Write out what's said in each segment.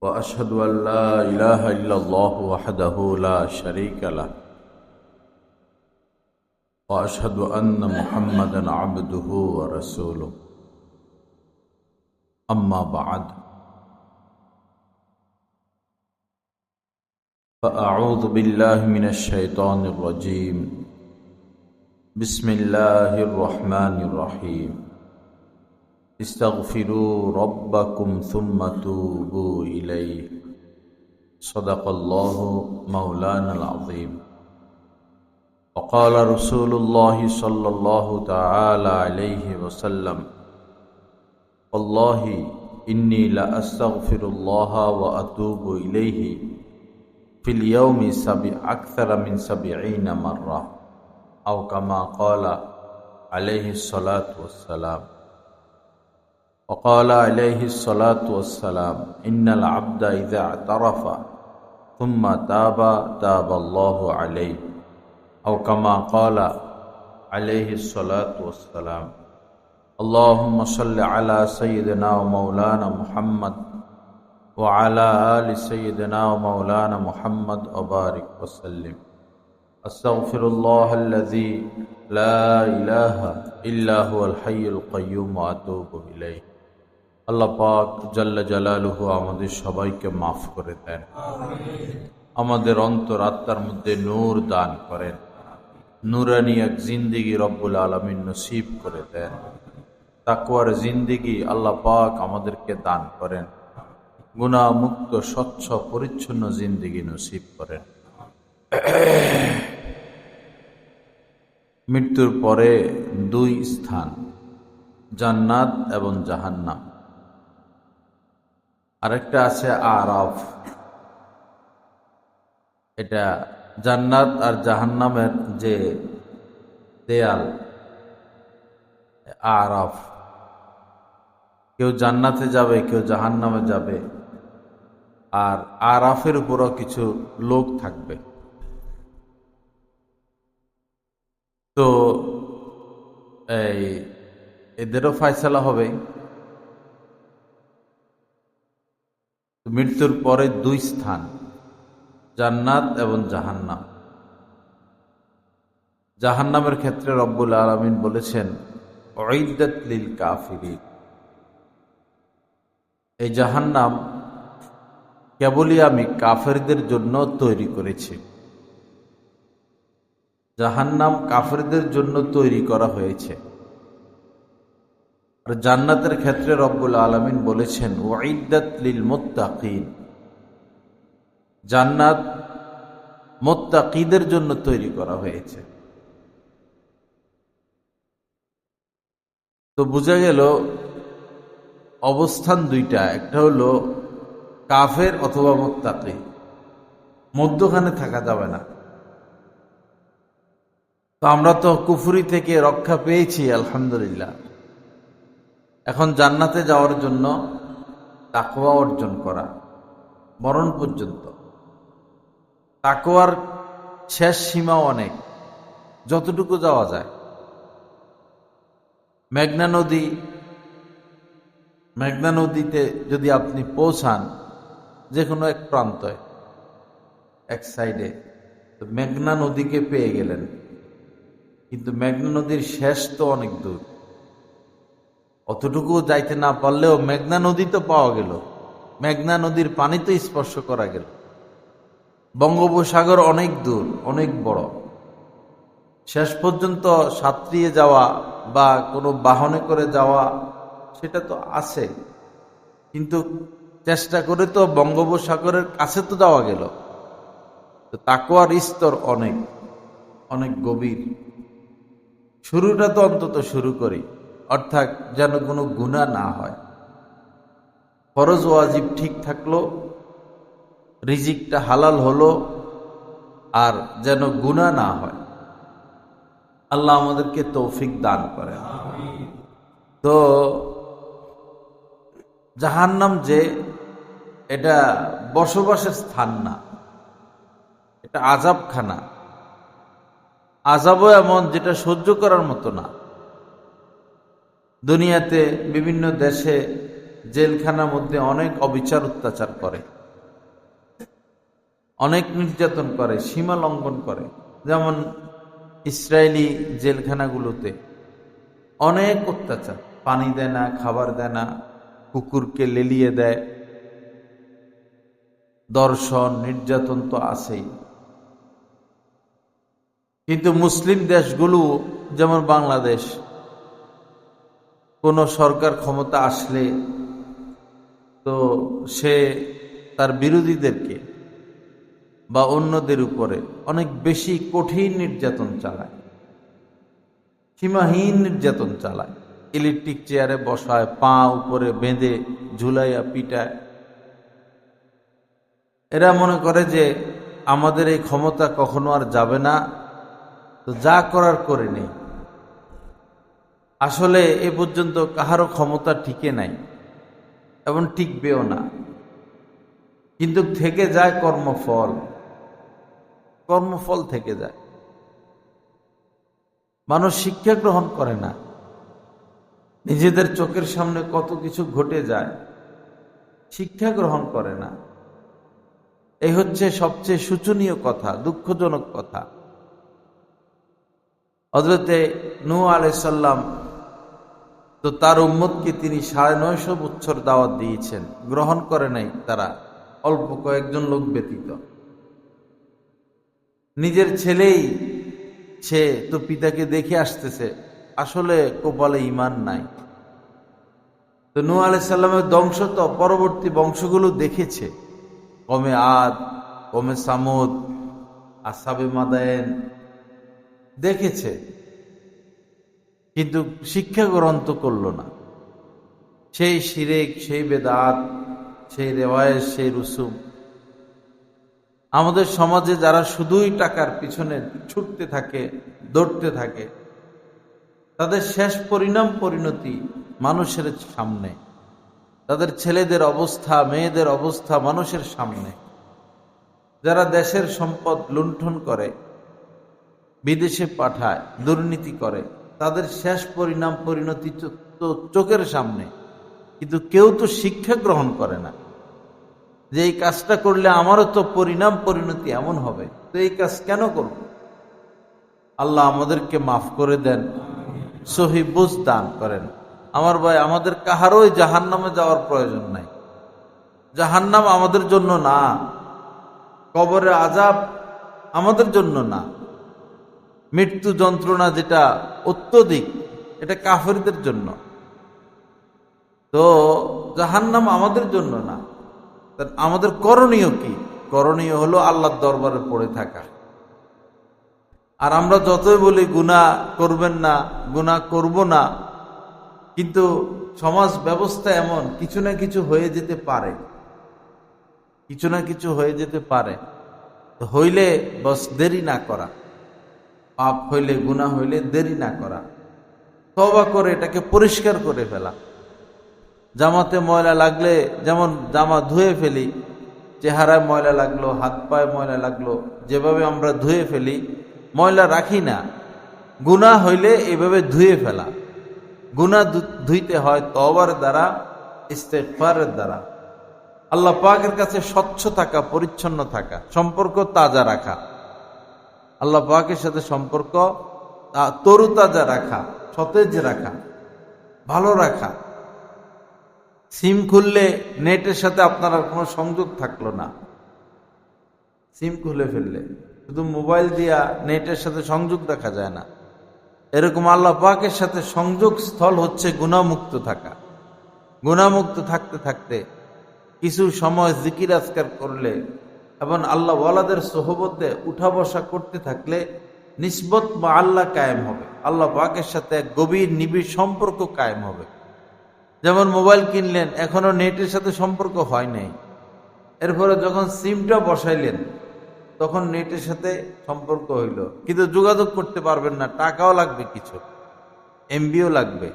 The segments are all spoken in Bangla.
وأشهد أن لا إله إلا الله وحده لا شريك له وأشهد أن محمدا عبده ورسوله أما بعد فأعوذ بالله من الشيطان الرجيم بسم الله الرحمن الرحيم استغفروا ربكم ثم توبوا إليه صدق الله مولانا العظيم وقال رسول الله صلى الله تعالى عليه وسلم والله إني لأستغفر الله وأتوب إليه في اليوم أكثر من 70 مرة أو كما قال عليه الصلاة والسلام وقال عليه الصلاة والسلام إن العبد إذا اعترف ثم تاب الله عليه أو كما قال عليه الصلاة والسلام اللهم صل على سيدنا ومولانا محمد وعلى آل سيدنا ومولانا محمد وبارك وسلم أستغفر الله الذي لا إله إلا هو الحي القيوم وأتوب إليه আল্লাহ পাক জাল্লা জালালুহু আমাদের সবাইকে মাফ করে দেন, আমাদের অন্তর আত্মার মধ্যে নূর দান করেন, নূরানি এক জিন্দেগি রব্বুল আলামিন নসিব করে দেন, তাকওয়ার জিন্দেগি আল্লাহ পাক আমাদেরকে দান করেন, গুনাহ মুক্ত স্বচ্ছ পরিচ্ছন্ন জিন্দেগি নসিব করেন। মৃত্যুর পরে দুই স্থান, জান্নাত এবং জাহান্নাম। আরেকটা আছে আরাফ। এটা জান্নাত আর জাহান্নামের যে দেয়াল, আরাফ। কেউ জান্নাতে যাবে, কেউ জাহান্নামে যাবে, আর আরাফের উপরও কিছু লোক থাকবে। তো এদেরও ফয়সালা হবে। মৃত্যুর পরে দুই স্থান, জান্নাত এবং জাহান্নাম। জাহান্নামের ক্ষেত্রে রব্বুল আলামিন বলেছেন উইদ্দাত লিল কাফিরিন, এই জাহান্নাম কেবলই আমি কাফেরদের জন্য তৈরি করেছি। জাহান্নাম কাফেরদের জন্য তৈরি করা হয়েছে। আর জান্নাতের ক্ষেত্রে রব্বুল আলামিন বলেছেন উইদ্দাত লিল মুত্তাকিন, জান্নাত মুত্তাকিদের জন্য তৈরি করা হয়েছে। তো বোঝা গেল অবস্থান দুইটা, একটা হলো কাফের অথবা মুত্তাকি, মধ্যখানে থাকা যাবে না। তো আমরা তো কুফরি থেকে রক্ষা পেয়েছি আলহামদুলিল্লাহ। এখন জান্নাতে যাওয়ার জন্য তাকওয়া অর্জন করা, মরণ পর্যন্ত। তাকওয়ার শেষ সীমা অনেক, যতটুকু যাওয়া যায়। মেঘনা নদীতে যদি আপনি পৌঁছান, যে কোনো এক প্রান্তে, এক সাইডে, তো মেঘনা নদীকে পেয়ে গেলেন। কিন্তু মেঘনা নদীর শেষ তো অনেক দূর, অতটুকু যাইতে না পারলেও মেঘনা নদী তো পাওয়া গেল, মেঘনা নদীর পানি তো স্পর্শ করা গেল। বঙ্গোপসাগর অনেক দূর, অনেক বড়। শেষ পর্যন্ত সাঁতরিয়ে যাওয়া বা কোনো বাহনে করে যাওয়া সেটা তো আছে, কিন্তু চেষ্টা করে তো বঙ্গোপসাগরের কাছে তো যাওয়া গেল। তো তাকওয়ার স্তর অনেক অনেক গভীর। শুরুটা তো অন্তত শুরু করি, অর্থাৎ যেন কোনো গুনাহ না হয়। ফরজ ওয়াজিব ঠিক থাকলো, রিজিকটা হালাল হলো, আর যেন গুনাহ না হয়। আল্লাহ আমাদেরকে তৌফিক দান করেন। তো জাহান্নাম যে এটা বসবাসের স্থান না, এটা আযাবখানা। আযাবও এমন যেটা সহ্য করার মতো না। দুনিয়াতে বিভিন্ন দেশে জেলখানার মধ্যে অনেক অবিচার অত্যাচার করে, অনেক নির্যাতন করে, সীমা লঙ্ঘন করে। যেমন ইসরায়েলি জেলখানাগুলোতে অনেক অত্যাচার, পানি দেয় না, খাবার দেয় না, কুকুরকে লেলিয়ে দেয়, দর্শন নির্যাতন তো আছেই। কিন্তু মুসলিম দেশগুলো যেমন বাংলাদেশ, কোন সরকার ক্ষমতা আসলে তো সে তার বিরোধীদেরকে বা অন্যদের উপরে অনেক বেশি কঠিন নির্যাতন চালায়, সীমাহীন নির্যাতন চালায়। ইলেকট্রিক চেয়ারে বসায়, পা উপরে বেঁধে ঝুলাইয়া পিটায়। এরা মনে করে যে আমাদের এই ক্ষমতা কখনো আর যাবে না, তো যা করার করে নেই। আসলে এ পর্যন্ত কাহারও ক্ষমতা টিকে নাই এবং টিকবেও না, কিন্তু থেকে যায় কর্মফল, কর্মফল থেকে যায়। মানুষ শিক্ষা গ্রহণ করে না, নিজেদের চোখের সামনে কত কিছু ঘটে যায়, শিক্ষা গ্রহণ করে না। এই হচ্ছে সবচেয়ে শোচনীয় কথা, দুঃখজনক কথা। হযরতে নূহ আলাইহিস সালাম তো তার উম্মতকে তিনি ৯৫০ বছর দাওয়াত দিয়েছেন, গ্রহণ করে নাই তারা, অল্প কয়েকজন লোক ব্যতীত। নিজের ছেলেই সে তো পিতাকে দেখে আসতেছে, আসলে কপালে ঈমান নাই। তো নূহ আলাইহিস সালামের ধ্বংস তো পরবর্তী বংশগুলো দেখেছে, কমে আদ, কমে সামুদ, আসহাবে মাদায়েন দেখেছে, কিন্তু শিক্ষা গ্রহণ তো করল না। সেই শিরেক, সেই বেদাত, সেই রেওয়ায়েত, সেই রুসুম। আমাদের সমাজে যারা শুধুই টাকার পিছনে ছুটতে থাকে, দৌড়তে থাকে, তাদের শেষ পরিণতি মানুষের সামনে, তাদের ছেলেদের অবস্থা, মেয়েদের অবস্থা মানুষের সামনে। যারা দেশের সম্পদ লুণ্ঠন করে, বিদেশে পাঠায়, দুর্নীতি করে, তাদের শেষ পরিণতি তো চোখের সামনে, কিন্তু কেউ তো শিক্ষা গ্রহণ করে না যে এই কাজটা করলে আমারও তো পরিণতি এমন হবে, তো এই কাজ কেন করব? আল্লাহ আমাদেরকে মাফ করে দেন, সহি বুঝ দান করেন। আমার ভাই, আমাদের কাহারই জাহান্নামে যাওয়ার প্রয়োজন নাই। জাহান্নাম আমাদের জন্য না, কবরের আযাব আমাদের জন্য না, মৃত্যু যন্ত্রণা যেটা অত্যধিক, এটা কাফেরদের জন্য। তো জাহান্নাম আমাদের জন্য না। আমাদের করণীয় কি? করণীয় হলো আল্লাহর দরবারে পড়ে থাকা। আর আমরা যতই বলি গুনাহ করবেন না, গুনাহ করব না, কিন্তু সমাজ ব্যবস্থা এমন, কিছু না কিছু হয়ে যেতে পারে, কিছু না কিছু হয়ে যেতে পারে। হইলে বস দেরি না করা, পাপ হইলে, গুনাহ হইলে দেরি না করা, তওবা করে এটাকে পরিষ্কার করে ফেলা। জামাতে ময়লা লাগলে যেমন জামা ধুয়ে ফেলি, চেহারায় ময়লা লাগলো, হাত পায়ে ময়লা লাগলো, যেভাবে আমরা ধুয়ে ফেলি, ময়লা রাখি না। গুনাহ হইলে এইভাবে ধুয়ে ফেলা। গুনাহ ধুইতে হয় তওবার দ্বারা, ইস্তেগফারের দ্বারা, আল্লাহ পাকের কাছে স্বচ্ছ থাকা, পরিচ্ছন্ন থাকা, সম্পর্ক তাজা রাখা, আল্লাহ পাকের সাথে সম্পর্ক তরুতাজা রাখা, সতেজ রাখা, ভালো রাখা। সিম খুললে নেটের সাথে আপনার আর কোনো সংযোগ থাকলো না, সিম খুলে ফেললে শুধু মোবাইল দিয়া নেটের সাথে সংযোগ দেখা যায় না। এরকম আল্লাহ পাকের সাথে সংযোগ স্থল হচ্ছে গুনাহমুক্ত থাকা। গুনাহমুক্ত থাকতে থাকতে কিছু সময় জিকির আজকার করলে এবং আল্লাহ ওয়ালাদের সোহবতে উঠা বসা করতে থাকলে নিসবত বা আল্লাহ কায়েম হবে, আল্লাহ পাকের সাথে এক গভীর নিবিড় সম্পর্ক কায়েম হবে। যেমন মোবাইল কিনলেন, এখনো নেটের সাথে সম্পর্ক হয় নাই, এরপরে যখন সিমটা বসাইলেন তখন নেটের সাথে সম্পর্ক হইল, কিন্তু যোগাযোগ করতে পারবেন না, টাকাও লাগবে, কিছু এমবিও লাগবে।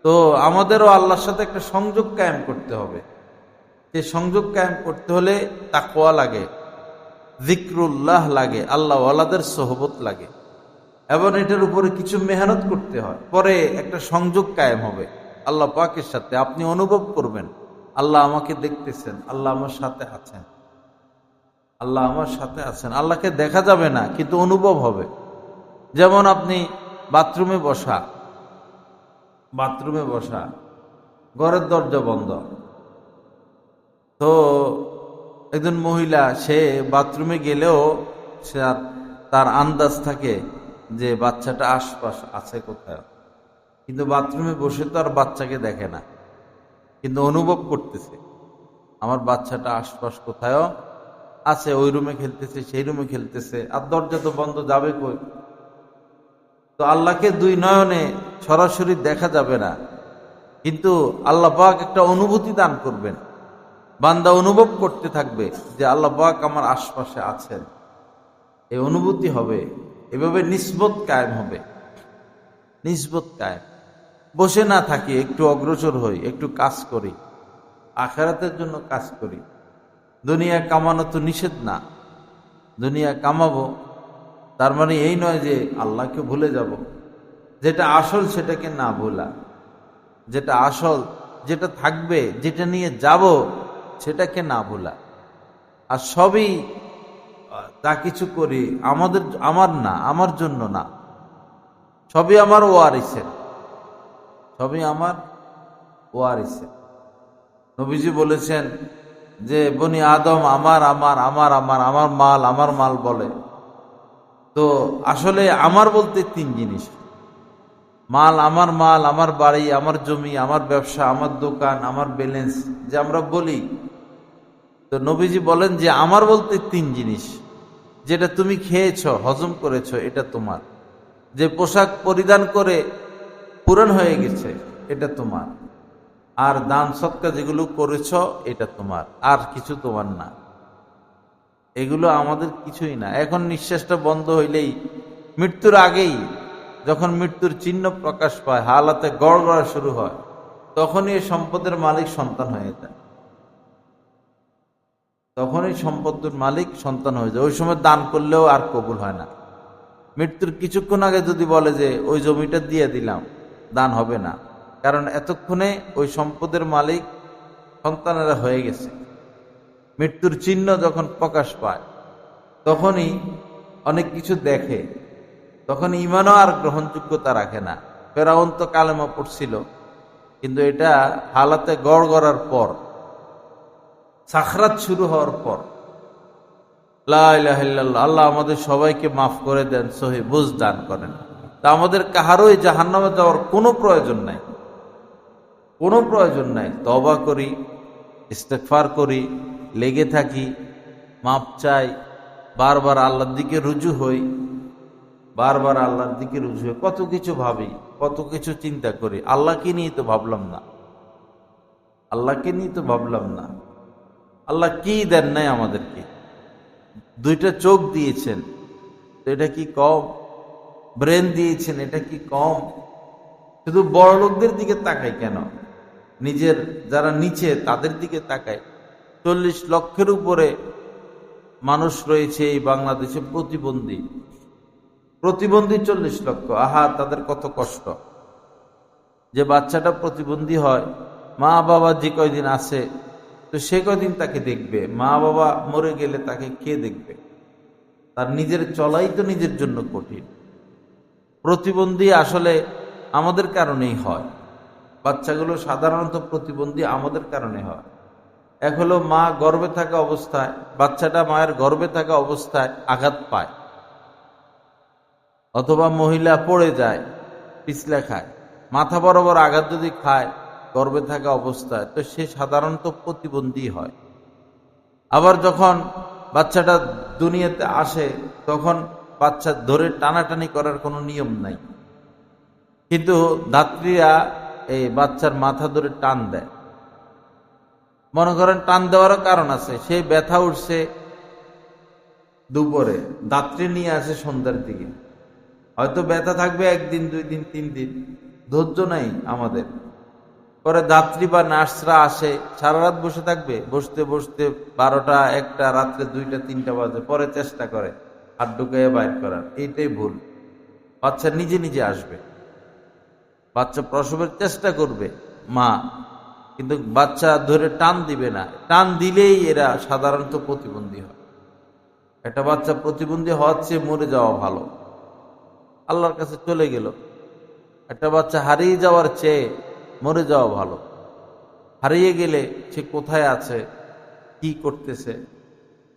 তো আমাদেরও আল্লাহর সাথে একটা সংযোগ কায়েম করতে হবে। সেই সংযোগ কায়েম করতে হলে তাকওয়া লাগে, যিকরুল্লাহ লাগে, আল্লাহ ওয়ালাদের সোহবত লাগে, এবং এটার উপরে কিছু মেহনত করতে হয়। পরে একটা সংযোগ কায়েম হবে, আল্লাহ পাকের সাথে আপনি অনুভব করবেন আল্লাহ আমাকে দেখতেছেন, আল্লাহ আমার সাথে আছেন, আল্লাহ আমার সাথে আছেন। আল্লাহকে দেখা যাবে না কিন্তু অনুভব হবে। যেমন আপনি বাথরুমে বসা, ঘরের দরজা বন্ধ, তো একজন মহিলা সে বাথরুমে গেলেও সে তার আন্দাজ থাকে যে বাচ্চাটা আশপাশ আছে কোথায়, কিন্তু বাথরুমে বসে তো আর বাচ্চাকে দেখে না, কিন্তু অনুভব করতেছে আমার বাচ্চাটা আশপাশ কোথায় আছে, ওই রুমে খেলতেছে, সেই রুমে খেলতেছে, আর দরজা তো বন্ধ, যাবে কই? তো আল্লাহকে দুই নয়নে সরাসরি দেখা যাবে না, কিন্তু আল্লাহ পাক একটা অনুভূতি দান করবেন, বান্দা অনুভব করতে থাকবে যে আল্লাহ পাক আমার আশপাশে আছেন, এই অনুভূতি হবে। এভাবে নিসবত কায়েম হবে, নিসবত কায়েম। বসে না থাকি, একটু অগ্রসর হই, একটু কাজ করি, আখিরাতের জন্য কাজ করি। দুনিয়া কামানো তো নিষেধ না, দুনিয়া কামাবো, তার মানে এই নয় যে আল্লাহকে ভুলে যাব। যেটা আসল সেটাকে না ভোলা, যেটা আসল, যেটা থাকবে, যেটা নিয়ে যাব সেটাকে না ভোলা। আর সবই যা কিছু করি আমার না, আমার জন্য না, সবই আমার ওয়ারিসের, সবই আমার ওয়ারিসের। নবীজি বলেছেন যে বনি আদম আমার আমার আমার আমার আমার মাল বলে। তো আসলে আমার বলতে তিন জিনিস: মাল, আমার বাড়ি, আমার জমি, আমার ব্যবসা, আমার দোকান, আমার ব্যালেন্স, যে আমরা বলি। তো নবীজি বলেন যে আমার বলতে তিন জিনিস: যেটা তুমি খেয়েছ, হজম করেছ, এটা তোমার; যে পোশাক পরিধান করে পুরান হয়ে গেছে, এটা তোমার; আর দান সৎকার যেগুলো করেছ, এটা তোমার, আর কিছু তোমার না। এগুলো আমাদের কিছুই না। এখন নিঃশ্বাসটা বন্ধ হইলেই, মৃত্যুর আগেই, যখন মৃত্যুর চিহ্ন প্রকাশ পায়, হালাতে গড়গড়া শুরু হয়, তখনই এই সম্পদের মালিক সন্তান হয়ে যায়, তখনই সম্পদের মালিক সন্তান হয়ে যায়। ওই সময় দান করলেও আর কবুল হয় না। মৃত্যুর কিছুক্ষণ আগে যদি বলে যে ওই জমিটা দিয়ে দিলাম, দান হবে না, কারণ এতক্ষণে ওই সম্পদের মালিক সন্তানেরা হয়ে গেছে। মৃত্যুর চিহ্ন যখন প্রকাশ পায়, তখনই অনেক কিছু দেখে, তখন ইমানও আর গ্রহণযোগ্যতা রাখে না। ফেরাউন তো কালেমা পড়ছিল, কিন্তু এটা হালাতে গড় গড়ার পর, সাখরাত শুরু হওয়ার পর। লা ইলাহা ইল্লাল্লাহ। আল্লাহ আমাদের সবাইকে মাফ করে দেন, সহি বুঝ দান করেন। তা আমাদের কাহারই জাহান্নামে যাওয়ার কোনো প্রয়োজন নাই, কোনো প্রয়োজন নাই। তওবা করি, ইস্তেগফার করি, লেগে থাকি, মাপ চাই, বারবার আল্লাহর দিকে রুজু হই, বারবার আল্লাহর দিকে রুজু হই। কত কিছু ভাবি, কত কিছু চিন্তা করি, আল্লাহকে নিয়ে তো ভাবলাম না, আল্লাহকে নিয়ে তো ভাবলাম না। আল্লাহ কি দেন নাই আমাদেরকে? দুইটা চোখ দিয়েছেন, তো এটা কি কম? ব্রেন দিয়েছেন, এটা কি কম? শুধু বড় লোকদের দিকে তাকাই কেন? নিজের যারা নিচে তাদের দিকে তাকাই। 40 লক্ষের উপরে মানুষ রয়েছে এই বাংলাদেশে প্রতিবন্ধী, 40 লক্ষ। আহা, তাদের কত কষ্ট। যে বাচ্চাটা প্রতিবন্ধী হয়, মা বাবা যে কয়দিন আছে, তো সে কয়দিন তাকে দেখবে। মা বাবা মরে গেলে তাকে কে দেখবে? তার নিজের চলাই তো নিজের জন্য কঠিন। প্রতিবন্ধী আসলে আমাদের কারণেই হয়, বাচ্চাগুলো সাধারণত প্রতিবন্ধী আমাদের কারণে হয়। এক হলো মা গর্ভে থাকা অবস্থায়, বাচ্চাটা মায়ের গর্ভে থাকা অবস্থায় আঘাত পায়, অথবা মহিলা পড়ে যায়, পিছলে খায়, মাথা বরাবর আঘাত যদি খায় গর্ভে থাকা অবস্থায়, তো সে সাধারণত প্রতিবন্ধী হয়। আবার যখন বাচ্চাটা দুনিয়াতে আসে, তখন বাচ্চা ধরে টানাটানি করার কোনো নিয়ম নাই, কিন্তু ধাত্রীরা এই বাচ্চার মাথা ধরে টান দেয়। মনে করেন টান দেওয়ারও কারণ আছে, সে ব্যথা উঠছে দুপুরে, ধাত্রী নিয়ে আসে সন্ধ্যার দিকে, হয়তো ব্যথা থাকবে 1 দিন 2 দিন 3 দিন, ধৈর্য নাই আমাদের। পরে ধাত্রী বা নার্সরা আসে, সারা রাত বসে থাকবে, বসতে বসতে 12টা 1টা, রাত্রে 2টা 3টা বাজে, পরে চেষ্টা করে হাত ঢুকাইয়া বাইর করার। এইটাই ভুল। বাচ্চা নিজে নিজে আসবে, বাচ্চা প্রসবের চেষ্টা করবে, মা, কিন্তু বাচ্চা ধরে টান দিবে না। টান দিলেই এরা সাধারণত প্রতিবন্ধী হয়। একটা বাচ্চা প্রতিবন্ধী হওয়ার চেয়ে মরে যাওয়া ভালো। আল্লাহর কাছে চলে গেল। একটা বাচ্চা হারিয়ে যাওয়ার চেয়ে মরে যাওয়া ভালো। হারিয়ে গেলে সে কোথায় আছে, কি করতেছে,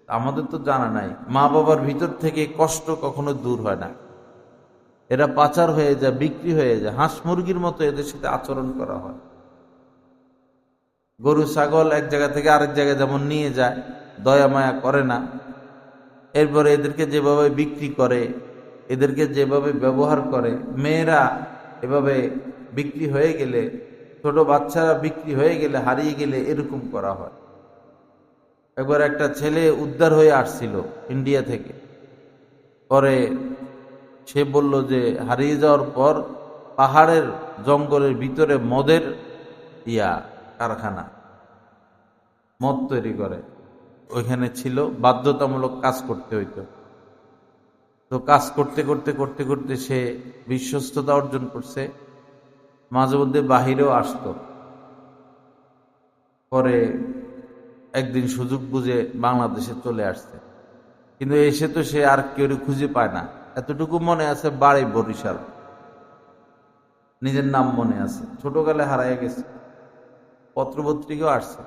আমাদের তো জানা নাই। মা বাবার ভিতর থেকে কষ্ট কখনো দূর হয় না। এরা পাচার হয়ে যায়, বিক্রি হয়ে যায়। হাঁস মুরগির মতো এদের সাথে আচরণ করা হয়। গরু ছাগল এক জায়গা থেকে আরেক জায়গায় যেমন নিয়ে যায়, দয়া মায়া করে না। এরপরে এদেরকে যেভাবে বিক্রি করে, এদেরকে যেভাবে ব্যবহার করে, মেয়েরা এভাবে বিক্রি হয়ে গেলে, ছোট বাচ্চারা বিক্রি হয়ে গেলে, হারিয়ে গেলে এরকম করা হয়। একবার একটা ছেলে উদ্ধার হয়ে আসছিল ইন্ডিয়া থেকে। পরে সে বলল যে হারিয়ে যাওয়ার পর পাহাড়ের জঙ্গলের ভিতরে মদের কারখানা, মদ তৈরি করে, ওইখানে ছিল। বাধ্যতামূলক কাজ করতে হইতো। তো কাজ করতে করতে করতে করতে সে বিশ্বস্ততা অর্জন করছে। মাঝে মধ্যে বাহিরেও আসতো। পরে একদিন সুযোগ বুঝে বাংলাদেশে চলে আসছে। কিন্তু এসে তো সে আর কেউ খুঁজে পায় না। এতটুকু মনে আছে, বাড়ি বরিশাল, নিজের নাম মনে আছে। ছোটকালে হারাইয়া গেছে, পত্রপত্রিকাও আসছে।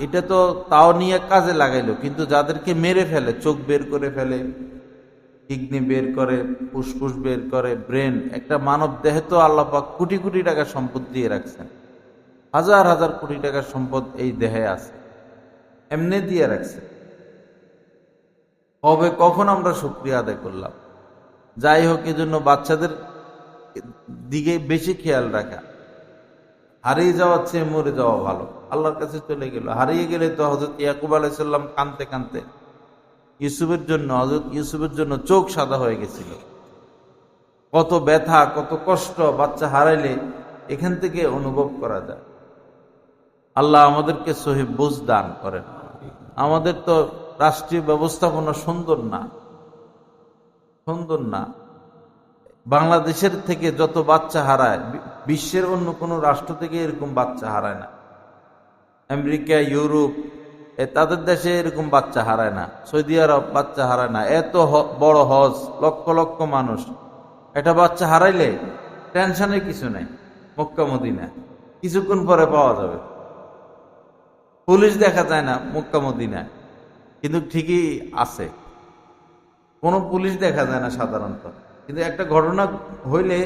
এটা তো তাও নিয়ে কাজে লাগাইলো। কিন্তু যাদেরকে মেরে ফেলে, চোখ বের করে ফেলে, কিডনি বের করে, ফুসফুস বের করে, ব্রেন, একটা মানব দেহে তো আল্লাহ পাক কোটি কোটি টাকার সম্পদ দিয়ে রাখছেন। হাজার হাজার কোটি টাকার সম্পদ এই দেহে আছে, এমনি দিয়ে রাখছে। কখন আমরা শুকরিয়া আদায় করলাম? যাই হোক, এজন্য বাচ্চাদের দিকে বেশি খেয়াল রাখা। হারিয়ে যাওয়ার চেয়ে মরে যাওয়া ভালো। আল্লাহর কাছে চলে গেল। হারিয়ে গেলে তো হযরত ইয়াকুব আলাইহিস সালাম কাঁদতে কাঁদতে হযরত ইউসুফের জন্য চোখ সাদা হয়ে গেছিল। কত ব্যথা, কত কষ্ট বাচ্চা হারাইলে এখান থেকে অনুভব করা যায়। আল্লাহ আমাদেরকে সহিহ বুঝ দান করেন। আমাদের তো রাষ্ট্রীয় ব্যবস্থাপনা সুন্দর না, সুন্দর না। বাংলাদেশের থেকে যত বাচ্চা হারায়, বিশ্বের অন্য কোনো রাষ্ট্র থেকে এরকম বাচ্চা হারায় না। আমেরিকা, ইউরোপ, তাদের দেশে এরকম বাচ্চা হারায় না। সৌদি আরব বাচ্চা হারায় না। এত বড় হজ, লক্ষ লক্ষ মানুষ, একটা বাচ্চা হারাইলে টেনশনের কিছু নাই। মক্কা মদিনা কিছুক্ষণ পরে পাওয়া যাবে। পুলিশ দেখা যায় না মক্কা মদিনায়, কিন্তু ঠিকই আছে। কোনো পুলিশ দেখা যায় না সাধারণত, কিন্তু একটা ঘটনা হইলে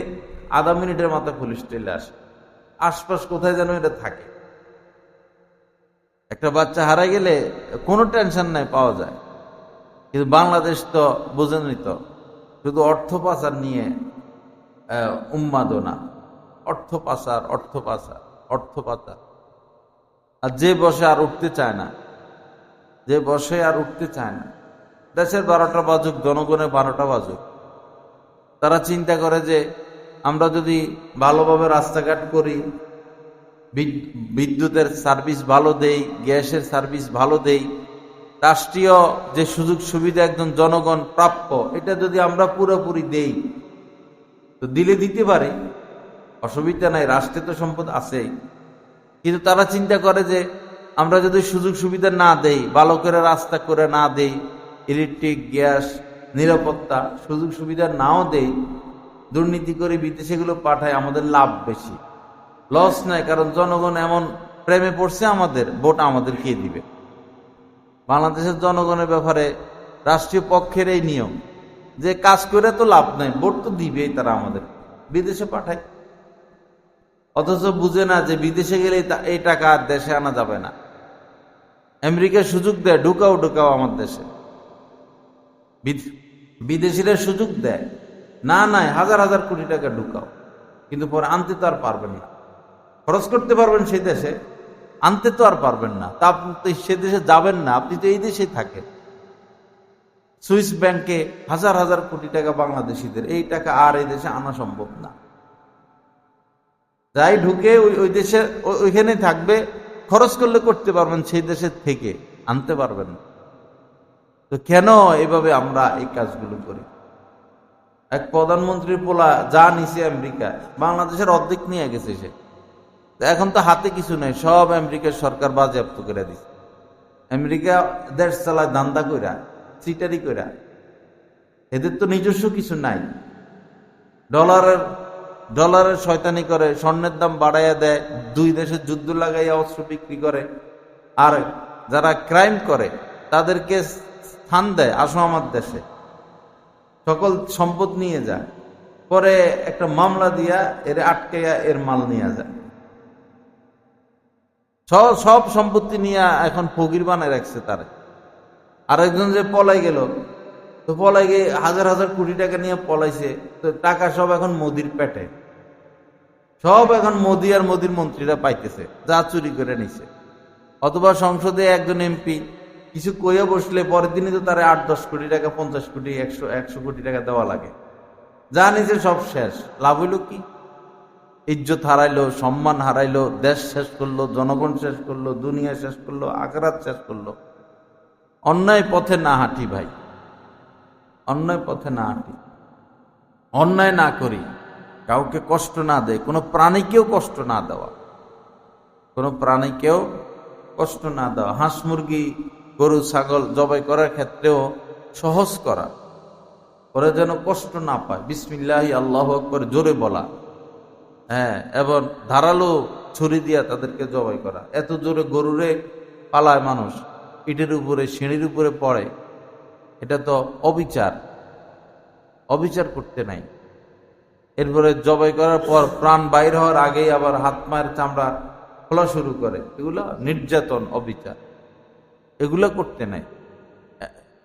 আধা মিনিটের মাথায় পুলিশ চলে আসে। আশপাশ কোথায় যেন এটা থাকে। একটা বাচ্চা হারাই গেলে কোনো টেনশন নাই, পাওয়া যায়। কিন্তু বাংলাদেশ তো বোঝেনই তো, শুধু অর্থ পাচার নিয়ে উন্মাদনা। অর্থ পাচার, অর্থ পাচার, অর্থ পাচার। আর যে বসে আর উঠতে চায় না, যে বসে আর উঠতে চায় না। দেশের 12টা বাজুক, জনগণের 12টা বাজুক, তারা চিন্তা করে যে আমরা যদি ভালোভাবে রাস্তাঘাট করি, বিদ্যুতের সার্ভিস ভালো দেই, গ্যাসের সার্ভিস ভালো দেই, রাষ্ট্রীয় যে সুযোগ সুবিধা একজন জনগণ প্রাপ্য, এটা যদি আমরা পুরোপুরি দেই, তো দিলে দিতে পারি, অসুবিধা নাই, রাষ্ট্রে তো সম্পদ আছেই। কিন্তু তারা চিন্তা করে যে আমরা যদি সুযোগ সুবিধা না দেই, ভালো করে রাস্তা করে না দেই, ইলেকট্রিক, গ্যাস, নিরাপত্তা সুযোগ সুবিধা নাও দেই, দুর্নীতি করে বিদেশে গুলো পাঠায়, আমাদের লাভ বেশি, লস নাই। কারণ জনগণ এমন প্রেমে পড়ছে আমাদের, ভোট আমাদেরকে দিবে। বাংলাদেশের জনগণের ব্যাপারে রাষ্ট্রীয় পক্ষের এই নিয়ম যে কাজ করে তো লাভ নাই, ভোট তো দিবেই তারা, আমাদের বিদেশে পাঠায়। অথচ বুঝে না যে বিদেশে গেলে এই টাকা আর দেশে আনা যাবে না। আমেরিকার সুযোগ দেয়, ঢুকাও ঢুকাও আমার দেশে। বিদেশিরা সুযোগ দেয়, না নাই হাজার হাজার কোটি টাকা ঢুকাও, কিন্তু পরে আনতে তো আর পারবেন না। খরচ করতে পারবেন সেই দেশে, আনতে তো আর পারবেন না। তা আপনি তো সে দেশে যাবেন না, আপনি তো এই দেশেই থাকেন। সুইস ব্যাংকে হাজার হাজার কোটি টাকা বাংলাদেশিদের, এই টাকা আর এই দেশে আনা সম্ভব না। যাই ঢুকে ওই দেশে ওইখানে থাকবে, খরচ করলে করতে পারবেন, সেই দেশের থেকে আনতে পারবেন না। তো কেন এভাবে আমরা এই কাজগুলো করি? এক প্রধানমন্ত্রীর পোলা যা নিছে আমেরিকা, বাংলাদেশের অর্ধেক নিয়ে গেছে সে। এখন তো হাতে কিছু নেই, সব আমেরিকার সরকার বাজেয়াপ্ত করে দিচ্ছে। আমেরিকা দেশ চালায় দান্দা কইরা, চিটারি কইরা। এদের তো নিজস্ব কিছু নাই। ডলারের শয়তানি করে, স্বর্ণের দাম বাড়াইয়া দেয়, দুই দেশের যুদ্ধ লাগাইয়া অস্ত্র বিক্রি করে। আর যারা ক্রাইম করে তাদেরকে স্থান দেয়, আসো আমার দেশে, সকল সম্পদ নিয়ে যায়, পরে একটা মামলা দিয়া এর আটকাইয়া এর মাল নিয়ে যায়। সব সম্পত্তি নিয়ে এখন ফকির বানায় রাখছে তারে। আরেকজন যে পলাই গেল, তো পলাই গিয়ে হাজার হাজার কোটি টাকা নিয়ে পলাইছে, তো টাকা সব এখন মোদির পেটে, সব এখন মোদি আর মোদির মন্ত্রীরা পাইতেছে যা চুরি করে নিছে। অথবা সংসদে একজন এমপি কিছু কইয়া বসলে পরের দিনই তো তারা 8-10 কোটি টাকা, 50 কোটি, 100 কোটি টাকা দেওয়া লাগে। যা নিছে সব শেষ, লাভ হইল কি? ইজ্জত হারাইলো, সম্মান হারাইলো, দেশ শেষ করলো, জনগণ শেষ করলো, দুনিয়া শেষ করলো, আখিরাত শেষ করলো। অন্যায় পথে না হাঁটি ভাই, অন্যায় পথে না হাঁটি, অন্যায় না করি, কাউকে কষ্ট না দেয়, কোনো প্রাণীকেও কষ্ট না দেওয়া, কোনো প্রাণীকেও কষ্ট না দেওয়া। হাঁস মুরগি গরু ছাগল জবাই করার ক্ষেত্রেও সহজ করা, ওরা যেন কষ্ট না পায়। বিসমিল্লাহি আল্লাহু আকবার জোরে বলা, হ্যাঁ, এবং ধারালো ছুরি দিয়া তাদেরকে জবাই করা। এত জোরে গরুরে পালায় মানুষ, ইটের উপরে সিঁড়ির উপরে পড়ে, এটা তো অবিচার, অবিচার করতে নাই। এরপরে জবাই করার পর প্রাণ বাইর হওয়ার আগেই আবার হাত মায়ের চামড়া খোলা শুরু করে, এগুলো নির্যাতন, অবিচার, এগুলো করতে নাই।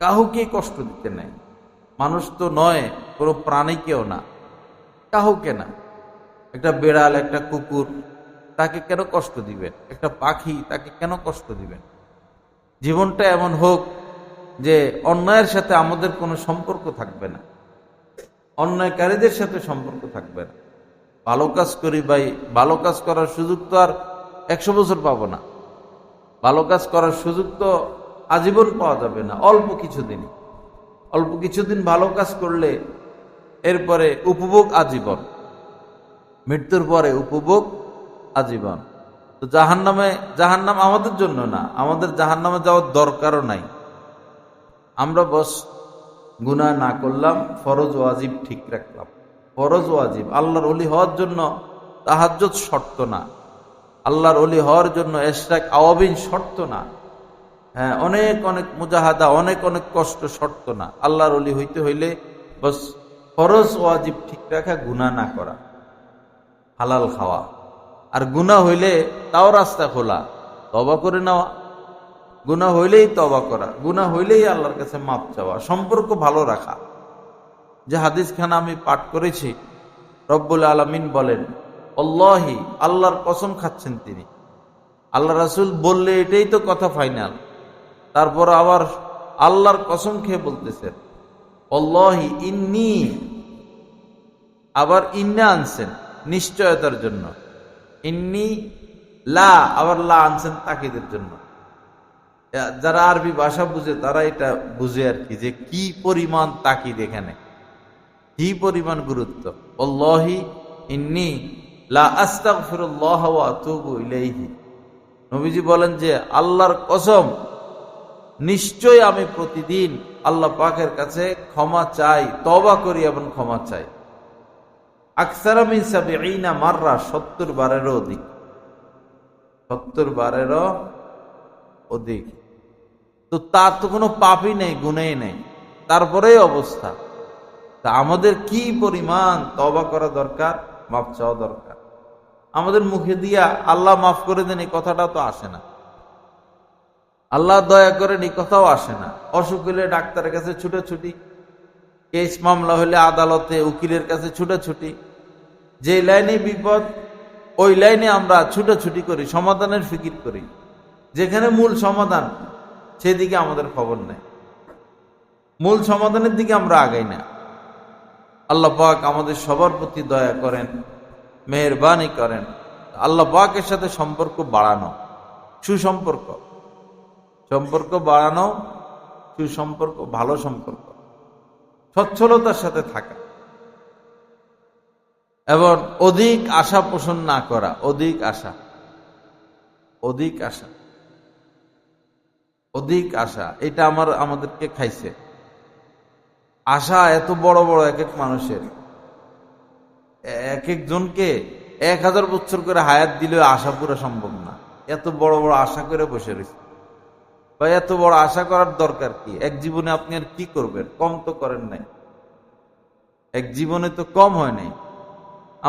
কাউকে কষ্ট দিতে নাই। মানুষ তো নয়, কোনো প্রাণীকেও না, কাউকে না। একটা বেড়াল, একটা কুকুর, তাকে কেন কষ্ট দিবেন? একটা পাখি, তাকে কেন কষ্ট দিবেন? জীবনটা এমন হোক যে অন্যায়ের সাথে আমাদের কোনো সম্পর্ক থাকবে না, অন্যায়কারীদের সাথে সম্পর্ক থাকবে না। ভালো কাজ করি ভাই, ভালো কাজ করার সুযোগ তো আর 100 বছর পাবো না। ভালো কাজ করার সুযোগ তো আজীবন পাওয়া যাবে না, অল্প কিছুদিন। অল্প কিছুদিন ভালো কাজ করলে এরপরে উপভোগ আজীবন, মৃত্যুর পরে উপভোগ আজীবন। তো জাহান্নাম আমাদের জন্য না, আমাদের জাহান্নামে যাওয়ার দরকারও নাই। আমরা বস গুনাহ না করলাম, ফরজ ওয়াজিব ঠিক রাখলাম। ফরজ ওয়াজিব, আল্লাহর ওলি হওয়ার জন্য তাহাজ্জুদ শর্ত না, আল্লাহর ওলি হওয়ার জন্য ইশরাক আওয়াবিন শর্ত না, হ্যাঁ, অনেক অনেক মুজাহাদা, অনেক অনেক কষ্ট শর্ত না। আল্লাহর ওলি হইতে হইলে বস ফরজ ওয়াজিব ঠিক রাখা, গুনাহ না করা, হালাল খাওয়া। আর গুনাহ হইলে তাও রাস্তা খোলা, তওবা করে নেওয়া। গুনাহ হইলেই তওবা করা, গুনাহ হইলেই আল্লাহর কাছে মাপ চাওয়া, সম্পর্ক ভালো রাখা। যে হাদিসখানা আমি পাঠ করেছি, রব্বুল আলামিন বলেন, আল্লাহি, আল্লাহর কসম খাচ্ছেন তিনি, আল্লাহ রাসূল বললে এটাই তো কথা ফাইনাল, তারপর আবার আল্লাহর কসম খেয়ে বলতেছেন, আল্লাহি ইন্নী, আবার ইন্না আনছেন নিশ্চয়তার জন্য, ইন্নী লা, আবার লা আনছেন তাকিদের জন্য। যারা আরবি ভাষা বুঝে তারা এটা বুঝে আর কি, যে কি পরিমাণ তাকিদ এখানে, কি পরিমাণ গুরুত্ব। আল্লাহি ইন্নী লা আস্তাগফিরুল্লাহ ওয়া আতুবু ইলাইহি। নবীজি বলেন যে আল্লাহর কসম, নিশ্চয় আমি প্রতিদিন আল্লাহ পাকের কাছে ক্ষমা চাই, তওবা করি এবং ক্ষমা চাই। আকসারা মিন ৭০ মাররা, ৭০ বারেরও অধিক, ৭০ বারেরও অধিক। তো তার তো কোনো পাপই নেই, গুনাহই নেই, তারপরেই অবস্থা। তা আমাদের কি পরিমাণ তওবা করা দরকার, মাফ চাওয়া দরকার। আমাদের মুখে দিয়া আল্লাহ মাফ করে দেন এই কথাটা তো আসে না, আল্লাহ দয়া করেন এই কথাও আসে না। অসুখ হলে ডাক্তারের কাছে ছুটাছুটি, কেস মামলা হলে আদালতে উকিলের কাছে ছুটাছুটি। যে লাইনে বিপদ ওই লাইনে আমরা ছুটাছুটি করি, সমাধানের ফিকির করি। যেখানে মূল সমাধান সেদিকে আমাদের খবর নেই, মূল সমাধানের দিকে আমরা আগাই না। আল্লাহ পাক আমাদের সবার প্রতি দয়া করেন, মেহেরবানি করেন। আল্লাহ পাকের সাথে সম্পর্ক বাড়ানো, সুসম্পর্ক, সম্পর্ক বাড়ানো, সুসম্পর্ক, ভালো সম্পর্ক, সচ্ছলতার সাথে থাকা। এবং অধিক আশা পোষণ না করা, অধিক আশা, অধিক আশা, অধিক আশা, এটা আমাদেরকে খাইছে। আশা এত বড় বড় এক এক মানুষের, এক একজনকে 1000 বছর করে হায়াত দিলেও আশা পুরা সম্ভব না। এত বড় বড় আশা করে বসে রয়েছে। বা এত বড় আশা করার দরকার কি? এক জীবনে আপনি আর কি করবেন? কম তো করেন নাই, এক জীবনে তো কম হয় নাই।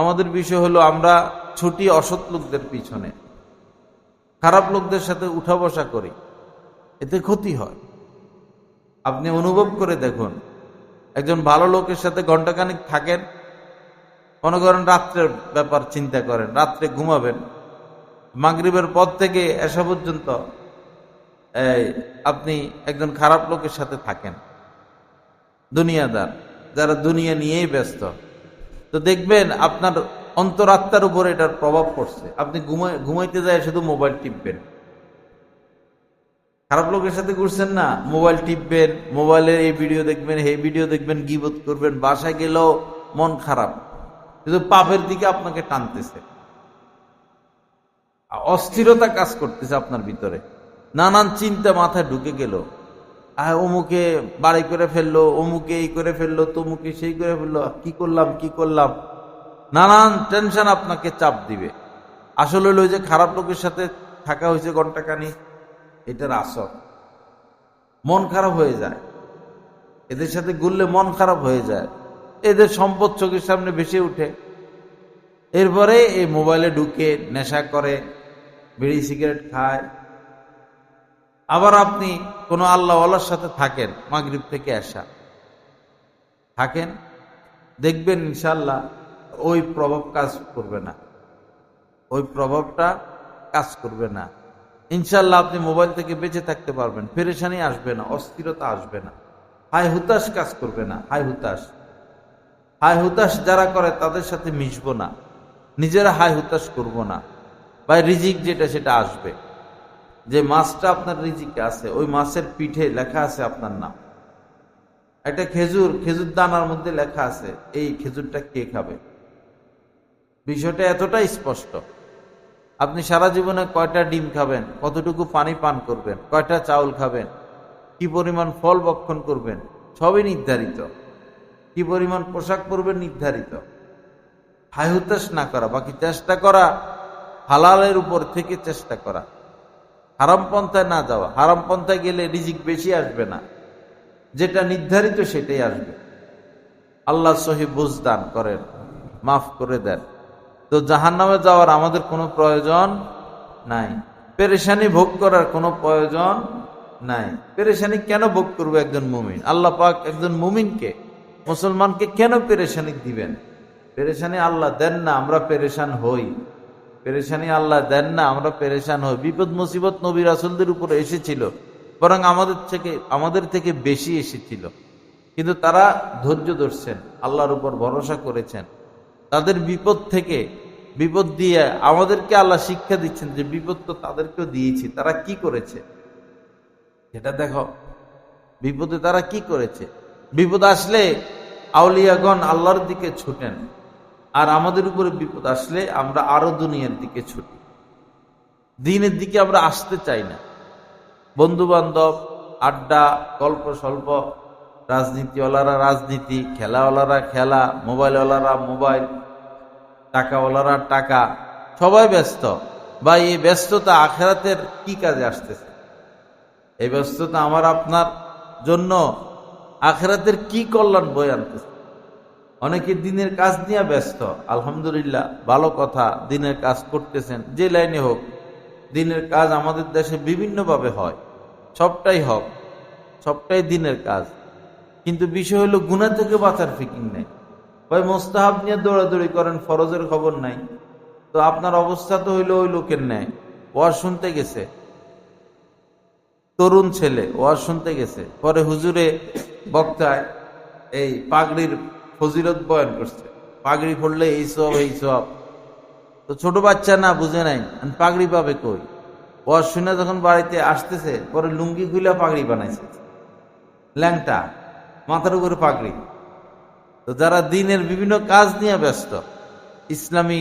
আমাদের বিষয় হলো আমরা ছুটি অসৎ লোকদের পিছনে, খারাপ লোকদের সাথে উঠা বসা করি, এতে ক্ষতি হয়। আপনি অনুভব করে দেখুন, একজন ভালো লোকের সাথে ঘন্টাখানিক থাকেন, মনে করেন রাত্রের ব্যাপার চিন্তা করেন, রাত্রে ঘুমাবেন, মাগরিবের পর থেকে এসা পর্যন্ত আপনি একজন খারাপ লোকের সাথে থাকেন, দুনিয়াদার, যারা দুনিয়া নিয়েই ব্যস্ত, তো দেখবেন আপনার অন্তরাত্মার উপর এটার প্রভাব পড়ছে। আপনি ঘুমাইতে যায় শুধু মোবাইল টিপবেন, খারাপ লোকের সাথে ঘুরছেন না, মোবাইল টিপবেন, মোবাইলের এই ভিডিও দেখবেন, এই ভিডিও দেখবেন, গীবত করবেন, বাসায় গেলেও মন খারাপ, কিন্তু পাপের দিকে আপনাকে টানতেছে, অস্থিরতা কাজ করতেছে আপনার ভিতরে, নানান চিন্তা মাথায় ঢুকে গেল, অমুকে বাড়ি করে ফেললো, অমুকে এই করে ফেললো, তমুকে সেই করে ফেললো, কি করলাম কি করলাম, নানান টেনশন আপনাকে চাপ দিবে। আসলে হলো যে খারাপ লোকের সাথে থাকা হয়েছে ঘন্টাখানি, এটার আসর মন খারাপ হয়ে যায়, এদের সাথে ঘুরলে মন খারাপ হয়ে যায়, এদের সম্পদ চোখের সামনে ভেসে উঠে, এরপরে এই মোবাইলে ঢুকে নেশা করে, বিড়ি সিগারেট খায়। আবার আপনি কোনো আল্লাহওয়ালার সাথে থাকেন, মাগরিব থেকে আসা থাকেন, দেখবেন ইনশাআল্লাহ ওই প্রভাব কাজ করবে না, ওই প্রভাবটা কাজ করবে না। ইনশাআল্লাহ আপনি মোবাইল থেকে বেঁচে থাকতে পারবেন, পেরেশানি আসবে না, অস্থিরতা আসবে না, হায় হুতাশ কাজ করবে না। হায় হুতাশ যারা করে তাদের সাথে মিশবো না, নিজেরা হায় হুতাশ করবো না। ভাই রিজিক যেটা সেটা আসবে, যে মাছটা আপনার রিজিকে আছে, ওই মাছের পিঠে লেখা আছে আপনার নাম। একটা খেজুর দানার মধ্যে লেখা আছে এই খেজুরটা কে খাবে। বিষয়টা এতটাই স্পষ্ট। আপনি সারা জীবনে কয়টা ডিম খাবেন, কতটুকু পানি পান করবেন, কয়টা চাউল খাবেন, কি পরিমাণ ফল ভক্ষণ করবেন, সবই নির্ধারিত। কি পরিমাণ পোশাক পরবেন নির্ধারিত। হায় হুতাশ না করা, বাকি চেষ্টা করা হালালের উপর থেকে, চেষ্টা করা হারাম পন্থায় না যাওয়া। হারাম পন্থায় গেলে রিজিক বেশি আসবে না, যেটা নির্ধারিত সেটাই আসবে। আল্লাহ সহি বুঝ দান করেন, মাফ করে দেন। তো জাহান্নামে যাওয়ার আমাদের কোনো প্রয়োজন নাই, পেরেশানি ভোগ করার কোনো প্রয়োজন নাই। পেরেশানি কেন ভোগ করবে একজন মুমিন? আল্লাহ পাক একজন মুমিনকে, মুসলমানকে কেন পেরেশানি দিবেন? পেরেশানি আল্লাহ দেন না, আমরা পেরেশান হই। পেরেশানি আল্লাহ দেন না, আমরা পেরেশান হই। বিপদ মুসিবত নবী রাসূলদের উপরে এসেছিল, বরং আমাদের থেকে বেশি এসেছিল, কিন্তু তারা ধৈর্য ধরছেন, আল্লাহর উপর ভরসা করেছেন। তাদের বিপদ থেকে, বিপদ দিয়ে আমাদেরকে আল্লাহ শিক্ষা দিচ্ছেন যে বিপদ তো তাদেরকেও দিয়েছি, তারা কি করেছে সেটা দেখো। বিপদে তারা কি করেছে। বিপদ আসলে আউলিয়াগণ আল্লাহর দিকে ছুটেন, আর আমাদের উপরে বিপদ আসলে আমরা আরো দুনিয়ার দিকে ছুটি, দিনের দিকে আমরা আসতে চাই না। বন্ধু বান্ধব, আড্ডা, গল্প স্বল্প, রাজনীতিওয়ালারা রাজনীতি, খেলাওয়ালারা খেলা, মোবাইলওয়ালারা মোবাইল, টাকাওয়ালারা টাকা, সবাই ব্যস্ত। বা এই ব্যস্ততা আখিরাতের কি কাজে আসতেছে? এই ব্যস্ততা আমার আপনার জন্য আখিরাতের কি কল্যাণ বয়ে আনতেছে? অনেকে দিনের কাজ নিয়ে ব্যস্ত, আলহামদুলিল্লাহ, ভালো কথা, দিনের কাজ করতেছেন, যে লাইনে হোক। দিনের কাজ আমাদের দেশে বিভিন্নভাবে হয়, সবটাই হোক, সবটাই দিনের কাজ। কিন্তু বিষয় হলো গুনাহ থেকে বাঁচার ফিকির নেই। ভাই মোস্তাহাব নিয়ে দৌড়াদৌড়ি করেন, ফরজের খবর নাই। তো আপনার অবস্থা তো হইলো ওই লোকের ন্যায়, ওয়াজ শুনতে গেছে, তরুণ ছেলে ওয়াজ শুনতে গেছে, পরে হুজুরে বক্তায় এই পাগড়ির ফজিলত বয়ান করছে, পাগড়ি পড়লে এই সব এই সব। তো ছোট বাচ্চা না, বুঝে নাই, পাগড়ি পাবে কই? ওয়াজ শুনে যখন বাড়িতে আসতেছে, পরে লুঙ্গি খুলে পাগড়ি বানাইছে, ল্যাংটা, মাথার উপরে পাগড়ি। তো যারা দিনের বিভিন্ন কাজ নিয়ে ব্যস্ত, ইসলামী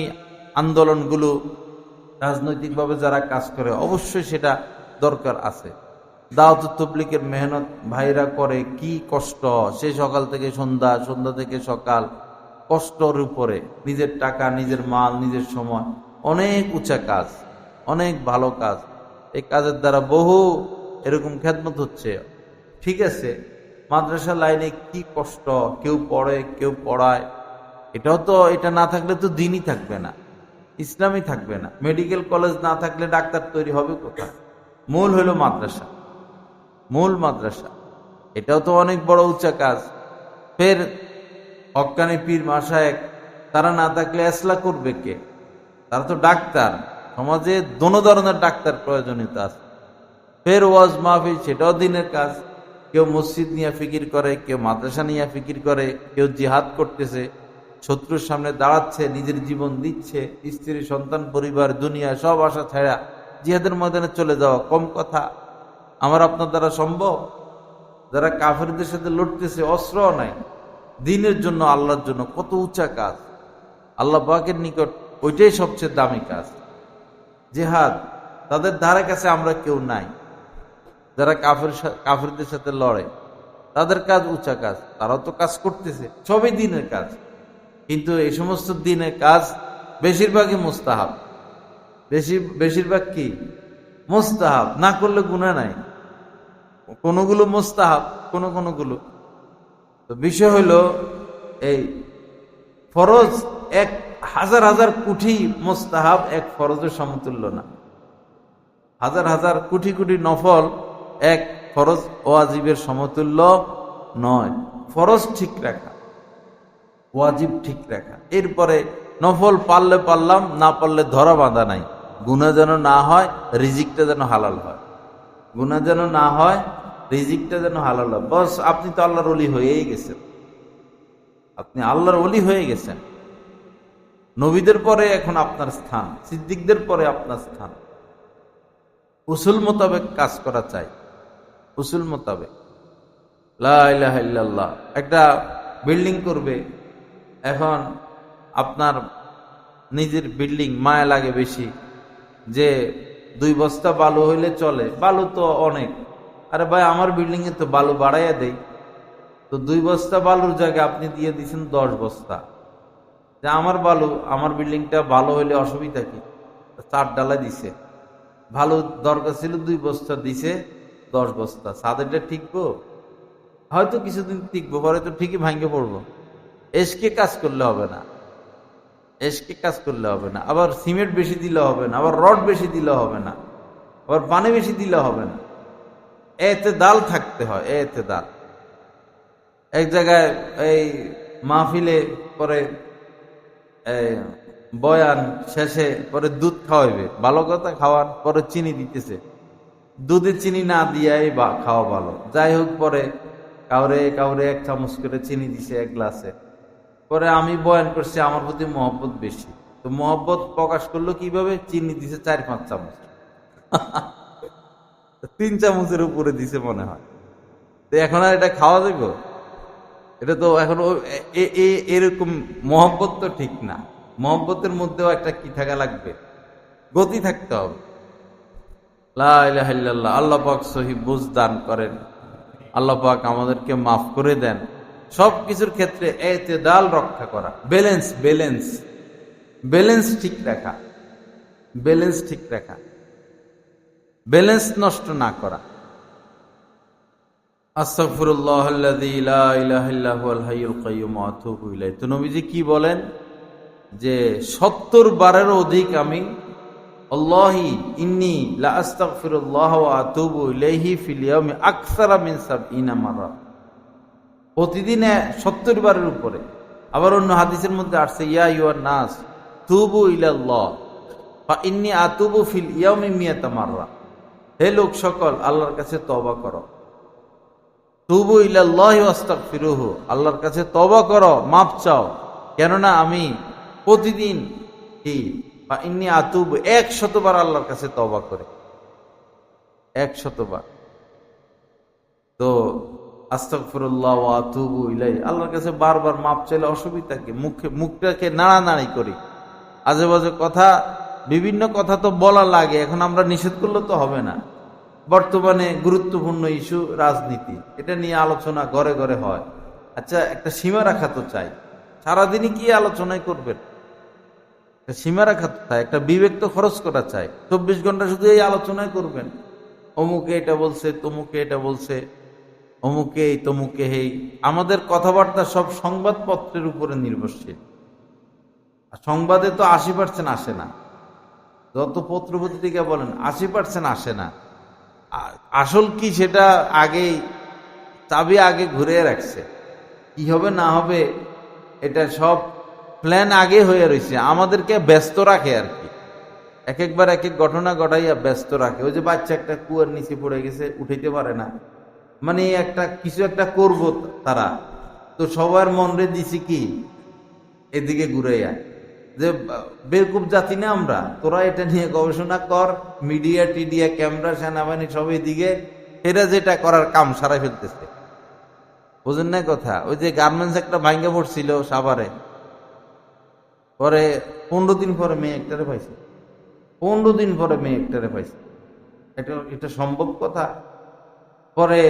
আন্দোলনগুলো রাজনৈতিকভাবে যারা কাজ করে অবশ্যই সেটা দরকার আছে। দাওয়াত তাবলীগের মেহনত ভাইরা করে, কি কষ্ট, সে সকাল থেকে সন্ধ্যা, সন্ধ্যা থেকে সকাল, কষ্টর উপরে নিজের টাকা, নিজের মাল, নিজের সময়, অনেক উঁচা কাজ, অনেক ভালো কাজ। এই কাজের দ্বারা বহু এরকম খেদমত হচ্ছে। ঠিক আছে, মাদ্রাসা লাইনে কি কষ্ট, কেউ পড়ে কেউ পড়ায়, এটাও তো, এটা না থাকলে তো দিনই থাকবে না, ইসলামই থাকবে না। মেডিকেল কলেজ না থাকলে ডাক্তার তৈরি হবে কোথায়? মূল হইল মাদ্রাসা, মূল মাদ্রাসা, এটাও তো অনেক বড় উঁচা কাজ। ফের হক্কানি পীর মাশায়েখ তারা না থাকলে এসলা করবে কে? তারা তো ডাক্তার, সমাজে দোনো ধরনের ডাক্তার প্রয়োজনীয়তা আছে। ফের ওয়াজ মাহফিল, সেটাও দিনের কাজ। কেউ মসজিদ নিয়ে ফিকির করে, কেউ মাদ্রাসা নিয়ে ফিকির করে, কেউ জিহাদ করতেছে, শত্রুর সামনে দাঁড়াচ্ছে, নিজের জীবন দিচ্ছে, স্ত্রী সন্তান পরিবার দুনিয়া সব আশা ছেড়া জিহাদের ময়দানে চলে যাওয়া কম কথা? আমার আপনার দ্বারা সম্ভব? যারা কাফেরদের সাথে লড়তেছে, অস্ত্র নাই, দিনের জন্য, আল্লাহর জন্য, কত উঁচা কাজ। আল্লাহ পাকের নিকট ওইটাই সবচেয়ে দামি কাজ, জিহাদ। তাদের ধারে কাছে আমরা কেউ নাই। যারা কাফেরদের সাথে লড়ে, তাদের কাজ উঁচা কাজ, তারাও তো কাজ করতেছে, সবই দিনের কাজ। কিন্তু এই সমস্ত দিনের কাজ বেশিরভাগই মুস্তাহাব। বেশিরভাগ কি মুস্তাহাব, না করলে গুনাহ নাই। কোনগুলো মুস্তাহাব, কোনগুলো তো। বিষয় হইল এই ফরজ 1,000,000 কোটি মুস্তাহাব এক ফরজের সমতুল্য না। 1,000,000 কোটি কোটি নফল এক ফরজ ওয়াজিবের সমতুল্য নয়। ফরজ ঠিক রাখা, ওয়াজিব ঠিক রাখা, এরপরে নফল পারলে পারলাম, না পারলে ধরা বাঁধা নাই। গুনাহ যেন না হয়, রিজিকটা যেন হালাল হয়। গুনাহ যেন না হয়, রিজিকটা যেন হালাল হয়। বস, আপনি তো আল্লাহর ওলি হয়েই গেছেন, আপনি আল্লাহর ওলি হয়ে গেছেন। নবীদের পরে এখন আপনার স্থান, সিদ্দিকদের পরে আপনার স্থান। উসুল মোতাবেক কাজ করা চাই, উসুল মোতাবেক। লা ইলাহা ইল্লাল্লাহ। একটা বিল্ডিং করবে, এখন আপনার নিজের বিল্ডিং মায়া লাগে বেশি, যে 2 বস্তা বালু হইলে চলে, বালু তো অনেক। আরে ভাই, আমার বিল্ডিং এ তো বালু বাড়াইয়া দেই, তো 2 বস্তা বালুর জায়গায় আপনি দিয়ে দিচ্ছেন 10 বস্তা। যে আমার বালু, আমার বিল্ডিংটা ভালো হইলে অসুবিধা কি? 4 ডালা দিছে, ভালো দরকার ছিল 2 বস্তা, দিছে 10 বস্তা। ছাদেরটা ঠিকবো? হয়তো কিছুদিন টিকবো, পরে তো ঠিকই ভাঙ্গে পড়বো। এসকে কাজ করলে হবে না, এসকে কাজ করলে হবে না। আবার সিমেন্ট বেশি দিলে হবে না, আবার রড বেশি দিলে হবে না, আবার পানি বেশি দিলে হবে না। এতেদাল থাকতে হয়, এতেদাল। এক জায়গায় এই মাহফিলে পরে বয়ান শেষে পরে দুধ খাওয়াইবে, ভালো কথা, খাওয়ান, পরে চিনি দিতেছে। দুধে চিনি না দিয়াই খাওয়া ভালো। যাই হোক, পরে কাউরে 1 চামচ করে চিনি দিছে 1 গ্লাসে। পরে আমি বয়ান করছি, আমার প্রতি মহব্বত বেশি, তো মহব্বত প্রকাশ করলো কিভাবে? চিনি দিছে 4-5 চামচ, 3 চামচের উপরে দিছে মনে হয়। তো এখন আর এটা খাওয়া যাবে? এটা তো এখন এরকম মহব্বত তো ঠিক না। মহব্বতের মধ্যেও একটা কি থাকা লাগবে, গতি থাকতে হবে। লা ইলাহা ইল্লাল্লাহ। আল্লাহ পাক সহি বুঝ দান করেন, আল্লাহ পাক আমাদেরকে মাফ করে দেন। সবকিছুর ক্ষেত্রে এতেদাল রক্ষা করা, ব্যালেন্স, ব্যালেন্স, ব্যালেন্স ঠিক রাখা, ব্যালেন্স ঠিক রাখা, ব্যালেন্স নষ্ট না করা। আস্তাগফিরুল্লাহাল্লাযী লা ইলাহা ইল্লা হুয়াল হাইয়ুল কাইয়্যুম ওয়া আতুবু ইলাইহি। তো নবীজি কি বলেন? যে 70 বারেরও অধিক আমি আল্লাহি ইন্নী লা আস্তাগফিরুল্লাহ ওয়া আতুবু ইলাইহি ফিল ইয়াউমি আকসারা মিন 70 মাররা। প্রতিদিন 70 বারের উপরে। আবার অন্য হাদিসের মধ্যে আসছে, ইয়া আইয়ুহান নাস তুবু ইলাল্লাহ ফা ইন্নী আতুবু ফিল ইয়াউমি 100 মাররা। হে লোক সকল, আল্লাহর কাছে তওবা করো। তুবু ইলাল্লাহি ওয়াস্তাগফিরুহু, আল্লাহর কাছে তওবা করো, মাপ চাও, কেননা আমি প্রতিদিন কি ফা ইন্নী আতুবু 100 বার আল্লাহর কাছে তওবা করি, 100 বার। তো আস্তাগফিরুল্লাহ ওয়া আতুবু ইলাইহি, আল্লাহর কাছে বারবার মাপ চাইলে অসুবিধা কি? মুখটাকে নাড়ানাড়ি করি, আজে বাজে কথা, বিভিন্ন কথা তো বলা লাগে, এখন আমরা নিষেধ করলে তো হবে না। বর্তমানে গুরুত্বপূর্ণ ইস্যু রাজনীতি, এটা নিয়ে আলোচনা ঘরে ঘরে হয়। আচ্ছা, একটা সীমা রাখা তো চাই। সারাদিনই কি আলোচনাই করবেন? সীমা রাখা তো চাই, একটা বিবেক তো খরচ করা চাই। 24 ঘন্টা শুধু এই আলোচনায় করবেন, অমুকে এটা বলছে, তমুকে এটা বলছে, অমুকে এই তমুকে এই। আমাদের কথাবার্তা সব সংবাদপত্রের উপরে নির্ভরশীল। আর সংবাদে তো 80% আসে না। যত পত্র পত্রিকা বলেন 80% আসে না। আসল কি সেটা আগেই চাবি আগে ঘুরে রাখছে, কি হবে না হবে এটা সব প্ল্যান আগে হয়ে রয়েছে। আমাদেরকে ব্যস্ত রাখে আর কি, এক একবার এক এক ঘটনা ঘটাইয়া ব্যস্ত রাখে। ওই যে বাচ্চা একটা কুয়ার নিচে পড়ে গেছে, উঠাইতে পারে না, মানে একটা কিছু একটা করব তারা, তো সবার মন রে দিছি কি এদিকে ঘুরাইয়া, যে বেকুব জাতি না আমরা, তোরা এটা নিয়ে গবেষণা কর, মিডিয়া টিডিয়া ক্যামেরা সেনাবাহিনী সব এদিকে, এরা যেটা করার কাম সারাই ফেলতেছে। বুঝেন না কথা? ওই যে গার্মেন্টস একটা ভাঙ্গে পড়ছিল সাভারে, পরে 15 দিন পরে মেয়ে একটারে পাইছে, 15 দিন পরে মেয়ে একটারে পাইছে। এটা সম্ভব কথা? পরে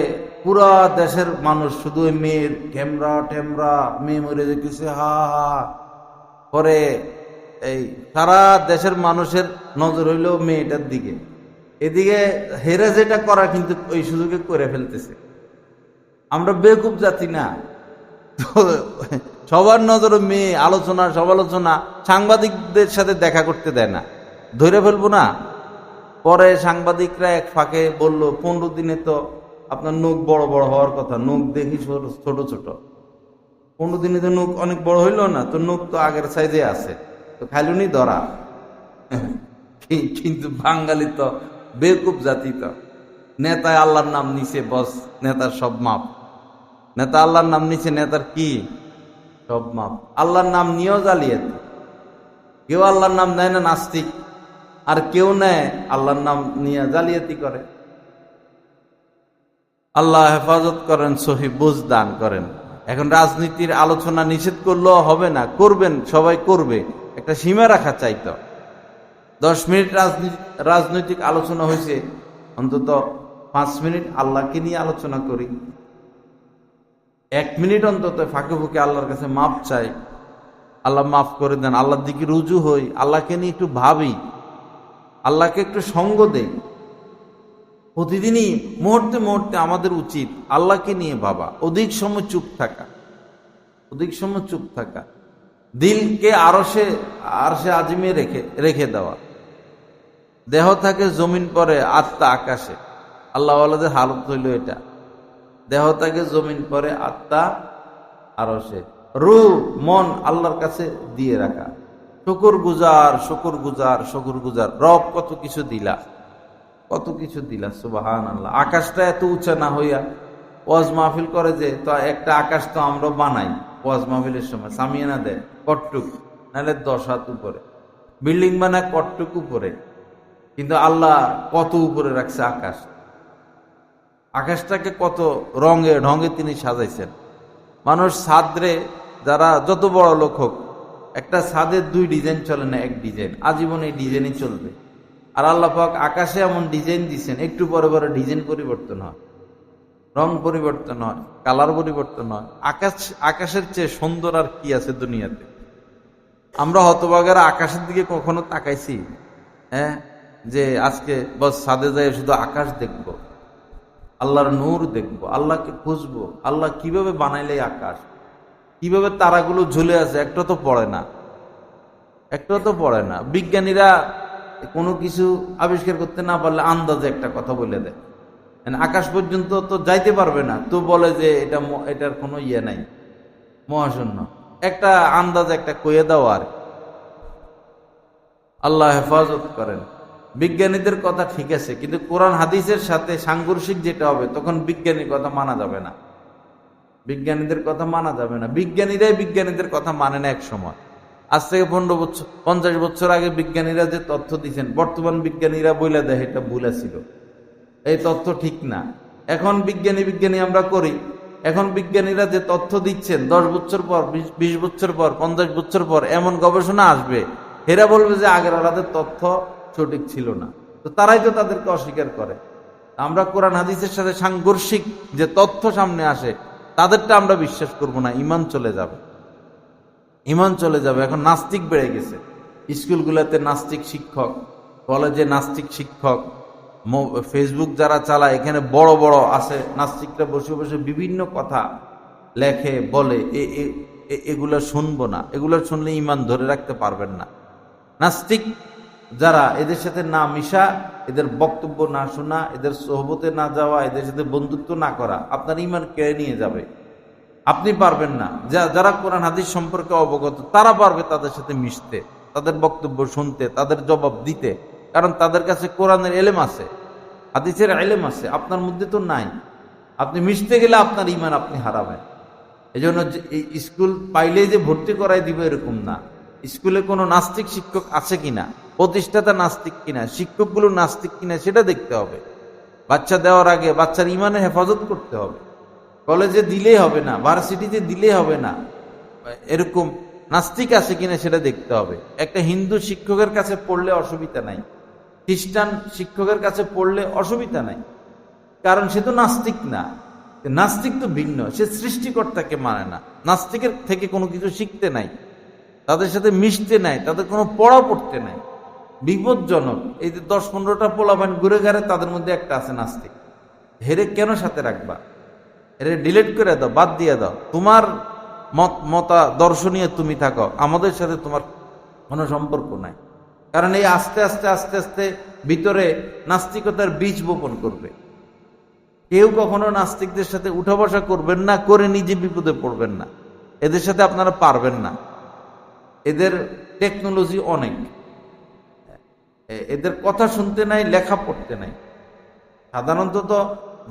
পুরা দেশের মানুষ শুধু ওই মেয়ের ক্যামেরা টেমরা, মেয়ে মরে যেতেছে, হা হা। পরে এই সারা দেশের মানুষের নজর হইল মেয়েটার দিকে, এদিকে হেরে যেটা করা কিন্তু ওই সুযোগে করে ফেলতেছে। আমরা বেকুব জাতি না তো? সবার নজরে মেয়ে, আলোচনা সমালোচনা, সাংবাদিকদের সাথে দেখা করতে দেয় না, ধরে ফেলবো না। পরে সাংবাদিকরা এক ফাঁকে বলল 15 দিনে তো আপনার নখ বড় বড় হওয়ার কথা, নখ দেখি ছোট ছোট। 15 দিনে তো নখ অনেক বড় হইল না, তো নখ তো আগের সাইজে আছে, তো খাইলুনি ধরা। কিন্তু বাঙালি তো বেকুব জাতি, তো নেতায় আল্লাহর নাম নিচে, বস নেতার সব মাপ। নেতা আল্লাহর নাম নিচে, নেতার কি সব মাপ। আল্লাহর নাম নিয়েও জালিয়াতি। কেউ আল্লাহর নাম নেয় না নাস্তিক, আর কেউ নেয় আল্লাহর নাম নিয়ে জালিয়াতি করে। আল্লাহ হেফাজত করেন, সহি বুঝ দান করেন। এখন রাজনীতির আলোচনা নিষেধ করলেও হবে না, করবেন, সবাই করবে, একটা সীমা রাখা চাইতো। 10 মিনিট রাজনৈতিক আলোচনা হয়েছে, অন্তত 5 মিনিট আল্লাহকে নিয়ে আলোচনা করি। 1 মিনিট অন্তত ফাঁকে ফুঁকে আল্লাহর কাছে মাপ চাই, আল্লাহ মাফ করে দেন, আল্লাহর দিকে রুজু হই, আল্লাহকে নিয়ে একটু ভাবি, আল্লাহকে একটু সঙ্গ দেই। প্রতিদিনই মুহূর্তে মুহূর্তে আমাদের উচিত আল্লাহকে নিয়ে ভাবা, অধিক সময় চুপ থাকা, অধিক সময় চুপ থাকা, দিলকে আরশে আজিমে রেখে দেওয়া। দেহ থাকে জমিন পরে, আত্মা আকাশে। আল্লাহ ওয়ালাদের হালত হইল এটা, দেহ থাকে জমিন পরে, আত্মা আরশে। রূহ মন আল্লাহর কাছে দিয়ে রাখা। শুকর গুজার, শুকর গুজার, শুকর গুজার। রব কত কিছু দিলা, কত কিছু দিলা, সুবহানাল্লাহ। আকাশটা এত উঁচা না হইয়া ওয়াজ মাহফিল করে যে, তো একটা আকাশ তো আমরা বানাই ওয়াজ মাহফিলের সময়, সামিয়ানা দেয় কটটুক, নাহলে 10 হাত উপরে। বিল্ডিং বানায় কটটুক উপরে, কিন্তু আল্লাহ কত উপরে রাখছে আকাশ। আকাশটাকে কত রঙে ঢঙে তিনি সাজাইছেন। মানুষ ছাদরে, যারা যত বড় লোক হোক, একটা ছাদের 2 ডিজাইন চলে না, 1 ডিজাইন, আজীবন এই ডিজাইনই চলবে। আর আল্লাহ পাক আকাশে এমন ডিজাইন দিচ্ছেন, একটু পরে পরে ডিজাইন পরিবর্তন হয়, রং পরিবর্তন হয়, কালার পরিবর্তন হয়। আকাশের চেয়ে সুন্দর আর কি আছে দুনিয়াতে? আমরা হতভাগারা আকাশের দিকে কখনো তাকাইছি? হ্যাঁ, যে আজকে বস ছাদে যায় শুধু আকাশ দেখব, আল্লাহর নূর দেখব, আল্লাহকে খুঁজবো, আল্লাহ কিভাবে বানাইলে আকাশ, কিভাবে তারাগুলো ঝুলে আছে, একটা তো পড়ে না, একটা তো পড়ে না। বিজ্ঞানীরা কোনো কিছু আবিষ্কার করতে না পারলে আন্দাজে একটা কথা বলে দেয়, আকাশ পর্যন্ত তো যাইতে পারবে না, তো বলে যে এটার কোনো ইয়ে নাই, মহাশূন্য। একটা আন্দাজ একটা কয়ে দাও। আর আল্লাহ হেফাজত করেন। বিজ্ঞানীদের কথা ঠিক আছে, কিন্তু কোরআন হাদিসের সাথে সাংঘর্ষিক যেটা হবে, তখন বিজ্ঞানীর কথা মানা যাবে না, বিজ্ঞানীদের কথা মানা যাবে না। বিজ্ঞানীরাই বিজ্ঞানীদের কথা মানে না এক সময়। আজ থেকে 50 বছর আগে বিজ্ঞানীরা যে তথ্য দিচ্ছেন, বর্তমান বিজ্ঞানীরা বইলা দেয় এটা ভুল ছিল, এই তথ্য ঠিক না। এখন বিজ্ঞানী আমরা করি, এখন বিজ্ঞানীরা যে তথ্য দিচ্ছেন 10 বছর পর, 20 বছর পর, 50 বছর পর এমন গবেষণা আসবে, এরা বলবে যে আগের ওলাদের তথ্য সঠিক ছিল না, তো তারাই তো তাদেরকে অস্বীকার করে। আমরা কোরআন হাদিসের সাথে সাংঘর্ষিক যে তথ্য সামনে আসে তাদেরটা আমরা বিশ্বাস করব না, ইমান চলে যাবে, ইমান চলে যাবে। এখন নাস্তিক বেড়ে গেছে, স্কুলগুলোতে নাস্তিক শিক্ষক, কলেজে নাস্তিক শিক্ষক, ফেসবুক যারা চালায় এখানে বড় বড় আছে নাস্তিকরা বসে বসে বিভিন্ন কথা লেখে বলে, এগুলো শুনবো না, এগুলো শুনলে ইমান ধরে রাখতে পারবেন না। নাস্তিক যারা, এদের সাথে না মিশা, এদের বক্তব্য না শোনা, এদের সোহবতে না যাওয়া, এদের সাথে বন্ধুত্ব না করা আপনার ইমান কেড়ে নিয়ে যাবে, আপনি পারবেন না। যারা কোরআন হাদিস সম্পর্কে অবগত তারা পারবে তাদের সাথে মিশতে, তাদের বক্তব্য শুনতে, তাদের জবাব দিতে, কারণ তাদের কাছে কোরআনের এলেম আছে, হাদিসের এলেম আছে, আপনার মধ্যে তো নাই। আপনি মিশতে গেলে আপনার ইমান আপনি হারাবেন। এই জন্য স্কুল পাইলেই যে ভর্তি করাই দিবে এরকম না। স্কুলে কোনো নাস্তিক শিক্ষক আছে কিনা, প্রতিষ্ঠাতা নাস্তিক কিনা, শিক্ষকগুলো নাস্তিক কিনা সেটা দেখতে হবে। বাচ্চা দেওয়ার আগে বাচ্চার ইমানের হেফাজত করতে হবে। কলেজে দিলেই হবে না, ভার্সিটিতে দিলেই হবে না, এরকম নাস্তিক আছে কিনা সেটা দেখতে হবে। একটা হিন্দু শিক্ষকের কাছে পড়লে অসুবিধা নাই, খ্রিস্টান শিক্ষকের কাছে পড়লে অসুবিধা নাই, কারণ সে তো নাস্তিক না। নাস্তিক তো ভিন্ন, সে সৃষ্টিকর্তাকে মানে না, নাস্তিকের থেকে কোনো কিছু শিখতে নাই, তাদের সাথে মিশতে নাই, তাদের কোনো পড়া পড়তে নাই, বিপজ্জনক। এই যে 10-15টা পোলাপান ঘুরে ঘাড়ে তাদের মধ্যে একটা আছে নাস্তিক, হেরে কেন সাথে রাখবা? এর ডিলিট করে দাও, বাদ দিয়ে দাও, তোমার মতা দর্শনীয় তুমি থাকো, আমাদের সাথে তোমার কোনো সম্পর্ক নাই। কারণ এই আস্তে আস্তে আস্তে আস্তে ভিতরে নাস্তিকতার বীজ বপন করবে। কেউ কখনো নাস্তিকদের সাথে উঠা বসা করবেন না, করে নিজে বিপদে পড়বেন না, এদের সাথে আপনারা পারবেন না। এদের টেকনোলজি অনেক, এদের কথা শুনতে নাই, লেখা পড়তে নাই। সাধারণত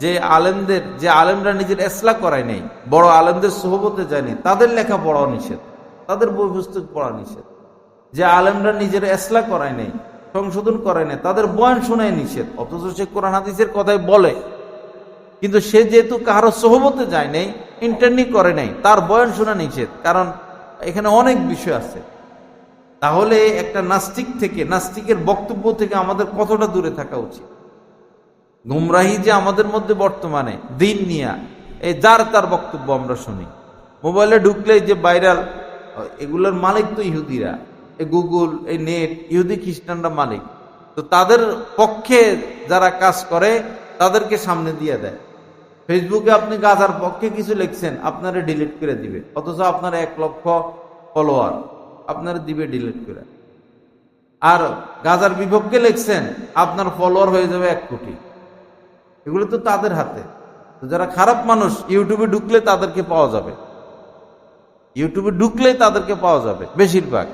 যে আলেমরা নিজের ইসলাহ করায় নেই, বড় আলেমদের সোহবতে যায়নি, তাদের লেখা পড়াও নিষেধ, তাদের বই পুস্তক পড়া নিষেধ। যে আলেমরা নিজের ইসলাহ করায় নেই, সংশোধন করায় নেই, তাদের বয়ান শোনায় নিষেধ। অথচ সে কোরআন হাদিসের কথাই বলে, কিন্তু সে যেহেতু কারো সোহবতে যায় নাই, ইন্টারনি করে নাই, তার বয়ান শোনা নিষেধ, কারণ এখানে অনেক বিষয় আছে। তাহলে একটা নাস্তিক থেকে, নাস্তিকের বক্তব্য থেকে আমাদের কতটা দূরে থাকা উচিত। গুমরাহি যে আমাদের মধ্যে বর্তমানে দিন নিয়া, এই যার তার বক্তব্য আমরা শুনি, মোবাইলে ঢুকলে যে ভাইরাল, এগুলোর মালিক তো ইহুদিরা, এই গুগল, এই নেট, ইহুদি খ্রিস্টানরা মালিক। তো তাদের পক্ষে যারা কাজ করে তাদেরকে সামনে দিয়ে দেয়। ফেসবুকে আপনি গাজার পক্ষে কিছু লিখছেন, আপনারা ডিলিট করে দিবে, অথচ আপনার 1 লক্ষ ফলোয়ার, আপনারা দিবে ডিলিট করে। আর গাজার বিপক্ষে লিখছেন, আপনার ফলোয়ার হয়ে যাবে 1 কোটি। এগুলো তো তাদের হাতে। তো যারা খারাপ মানুষ, ইউটিউবে ঢুকলে তাদেরকে পাওয়া যাবে, ইউটিউবে ঢুকলেই তাদেরকে পাওয়া যাবে বেশিরভাগ,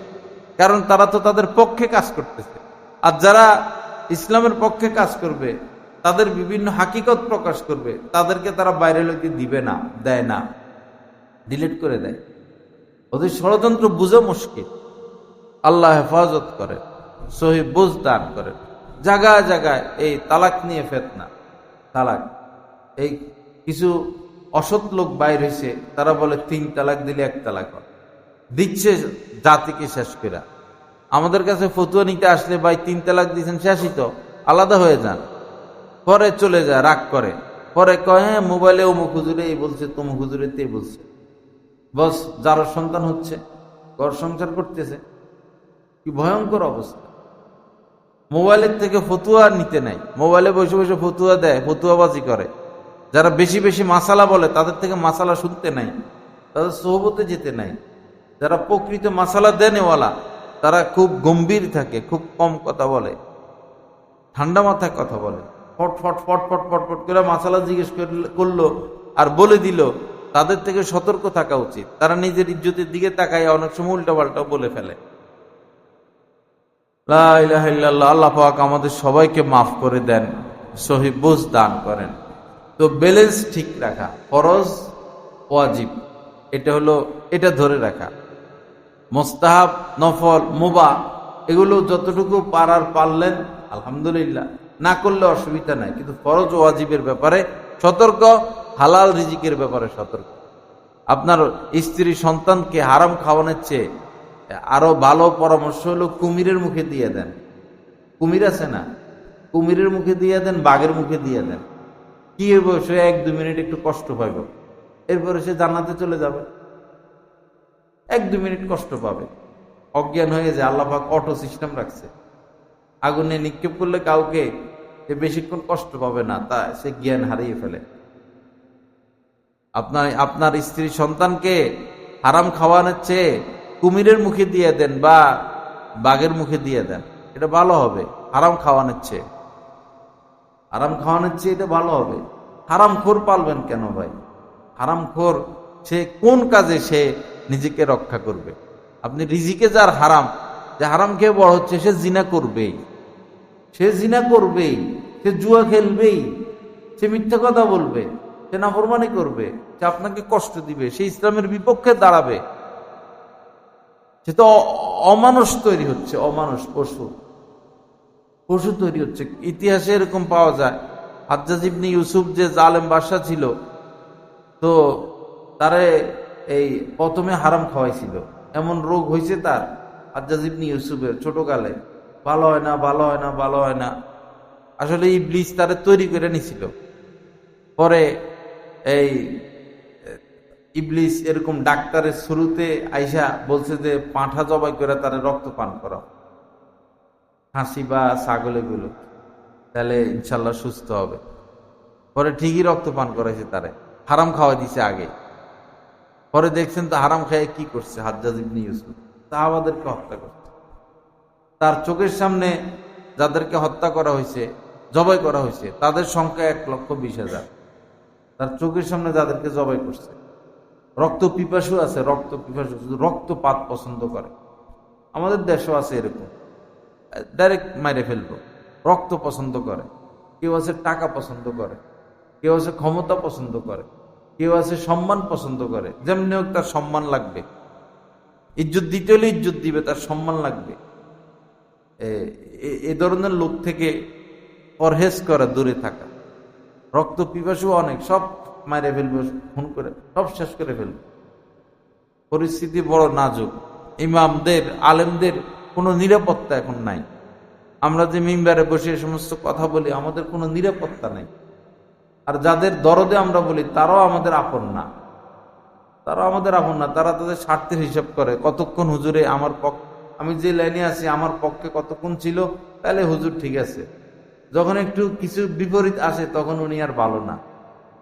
কারণ তারা তো তাদের পক্ষে কাজ করতেছে। আর যারা ইসলামের পক্ষে কাজ করবে, তাদের বিভিন্ন হাকিকত প্রকাশ করবে, তাদেরকে তারা বাইরে লোকে দিবে না, দেয় না, ডিলিট করে দেয়। ওদের ষড়যন্ত্র বুঝা মুশকিল। আল্লাহ হেফাজত করে, সহি বুঝ দান করেন। জায়গায় জায়গায় এই তালাক নিয়ে ফেতনা, তালাক, এই কিছু অসৎ লোক বাইর হয়েছে, তারা বলে 3 তালাক দিলে 1 তালাক হয়, দিচ্ছে জাতিকে শেষ করে। আমাদের কাছে ফতুয়া নিতে আসলে, ভাই 3 তালাক দিচ্ছেন, শেষই তো, আলাদা হয়ে যান। পরে চলে যায়, রাগ করে, পরে কয় হ্যাঁ মোবাইলে অমুক হুজুরে এই বলছে, তমুক হুজুরে তে বলছে। বস, যার সন্তান হচ্ছে, ঘর সংসার করতেছে, কি ভয়ঙ্কর অবস্থা। মোবাইলের থেকে ফতুয়া নিতে নাই, মোবাইলে বসে বসে ফতুয়া দেয়, ফতুয়াবাজি করে। যারা বেশি বেশি মাসালা বলে, তাদের থেকে মাসালা শুনতে নাই, তাদের সোহবতে যেতে নাই। যারা প্রকৃত মাসালা দেনেওয়ালা, তারা খুব গম্ভীর থাকে, খুব কম কথা বলে, ঠান্ডা মাথায় কথা বলে, ফট ফট ফট ফট ফট ফট করে মাসালা জিজ্ঞেস করলো আর বলে দিল। তাদের থেকে সতর্ক থাকা উচিত। তারা নিজের ইজ্জতের দিকে তাকায় অনেক সময় উল্টাপাল্টা বলে ফেলে। লা ইলাহা ইল্লাল্লাহ। আল্লাহ পাক আমাদের সবাইকে মাফ করে দেন, সহি বুঝ দান করেন। তো ব্যালেন্স ঠিক রাখা, ফরজ ওয়াজিব, এটা ধরে রাখা, মুস্তাহাব, নফল, মুবাহ, এগুলো যতটুকু পারলেন আলহামদুলিল্লাহ, না করলে অসুবিধা নাই। কিন্তু ফরজ ওয়াজিবের ব্যাপারে সতর্ক, হালাল রিজিকের ব্যাপারে সতর্ক। আপনার স্ত্রী সন্তানকে হারাম খাওয়ানোর চেয়ে আরো ভালো পরামর্শ হলো কুমিরের মুখে দিয়ে দেন। কুমির আছে না, কুমিরের মুখে দিয়ে দেন, বাঘের মুখে দিয়ে দেন। কি হইব, সে 1-2 মিনিট একটু কষ্ট পাইব, এরপরে সে জান্নাতে চলে যাবে। 1-2 মিনিট কষ্ট পাবে, অজ্ঞান হয়ে যায়। আল্লাহ পাক অটো সিস্টেম রাখছে, আগুনে নিক্ষেপ করলে কাউকে সে বেশিক্ষণ কষ্ট পাবে না, তা সে জ্ঞান হারিয়ে ফেলে। আপনার স্ত্রী সন্তানকে হারাম খাওয়ানোর চেয়ে কুমিরের মুখে দিয়ে দেন বা বাঘের মুখে দিয়ে দেন, এটা ভালো হবে। হারাম খাওয়ানোর চেয়ে, হারাম খাওয়ানোর চেয়ে এটা ভালো হবে। হারামখোর পালবেন কেন ভাই? হারামখোর সে কোন কাজে সে নিজেকে রক্ষা করবে? আপনি রিজিকে যার হারাম, যে হারাম খেয়ে বড় হচ্ছে, সে জিনা করবেই, সে জিনা করবেই, সে জুয়া খেলবেই, সে মিথ্যা কথা বলবে, সে নাফরমানি করবে, সে আপনাকে কষ্ট দিবে, সে ইসলামের বিপক্ষে দাঁড়াবে। সে তো অমানুষ তৈরি হচ্ছে, অমানুষ, পশু পশু তৈরি হচ্ছে। ইতিহাসে এরকম পাওয়া যায়, হাজ্জাজ ইবনে ইউসুফ যে জালেম বাদশা ছিল, তো তারে এই প্রথমে হারাম খাওয়াইছিল। এমন রোগ হয়েছে তার, হাজ্জাজ ইবনে ইউসুফের, ছোটকালে ভালো হয় না, ভালো হয় না, ভালো হয় না। আসলে ইবলিস তারে তৈরি করে নিছিল। পরে এই ইবলিস এরকম ডাক্তারের শুরুতে আইসা বলছে যে পাঁঠা জবাই করে তারে রক্ত পান করা, হাসি বা ছাগল, এগুলো, তাহলে ইনশাল্লাহ সুস্থ হবে। পরে ঠিকই রক্ত পান করাইছে, তারে হারাম খাওয়াই দিছে আগে। পরে দেখছেন তো হারাম খাইয়ে কি করছে হাজ্জাজ ইবনে ইউসুফ, সাহাবাদেরকে হত্যা করছে। তার চোখের সামনে যাদেরকে হত্যা করা হয়েছে, জবাই করা হয়েছে, তাদের সংখ্যা 1,20,000। তার চোখের সামনে যাদেরকে জবাই করছে। রক্ত পিপাসু আছে, রক্ত পিপাসু, শুধু রক্তপাত পছন্দ করে। আমাদের দেশও আছে এরকম, ডাইরেক্ট মাইরে ফেলবো, রক্ত পছন্দ করে। কেউ আছে টাকা পছন্দ করে, কেউ আছে ক্ষমতা পছন্দ করে, কেউ আছে সম্মান পছন্দ করে। যেমনি হোক তার সম্মান লাগবে, ইজ্জত দিতে হলে ইজ্জত দিবে, তার সম্মান লাগবে। এ ধরনের লোক থেকে পরহেজ করা, দূরে থাকা। রক্ত পিপাসু অনেক, সব মাইরে ফেলবে, খুন করে সব শেষ করে ফেলবে। পরিস্থিতি বড় নাজুক। ইমামদের, আলেমদের কোনো নিরাপত্তা এখন নাই। আমরা যে মিম্বারে বসে সমস্ত কথা বলি, আমাদের কোনো নিরাপত্তা নেই। আর যাদের দরদে আমরা বলি, তারাও আমাদের আপন না, তারা আমাদের আপন না। তারা তাদের স্বার্থের হিসাব করে, কতক্ষণ হুজুরে আমার আমি যে লাইনে আছি আমার পক্ষে কতক্ষণ ছিল, তাহলে হুজুর ঠিক আছে। যখন একটু কিছু বিপরীত আসে, তখন উনি আর ভালো না।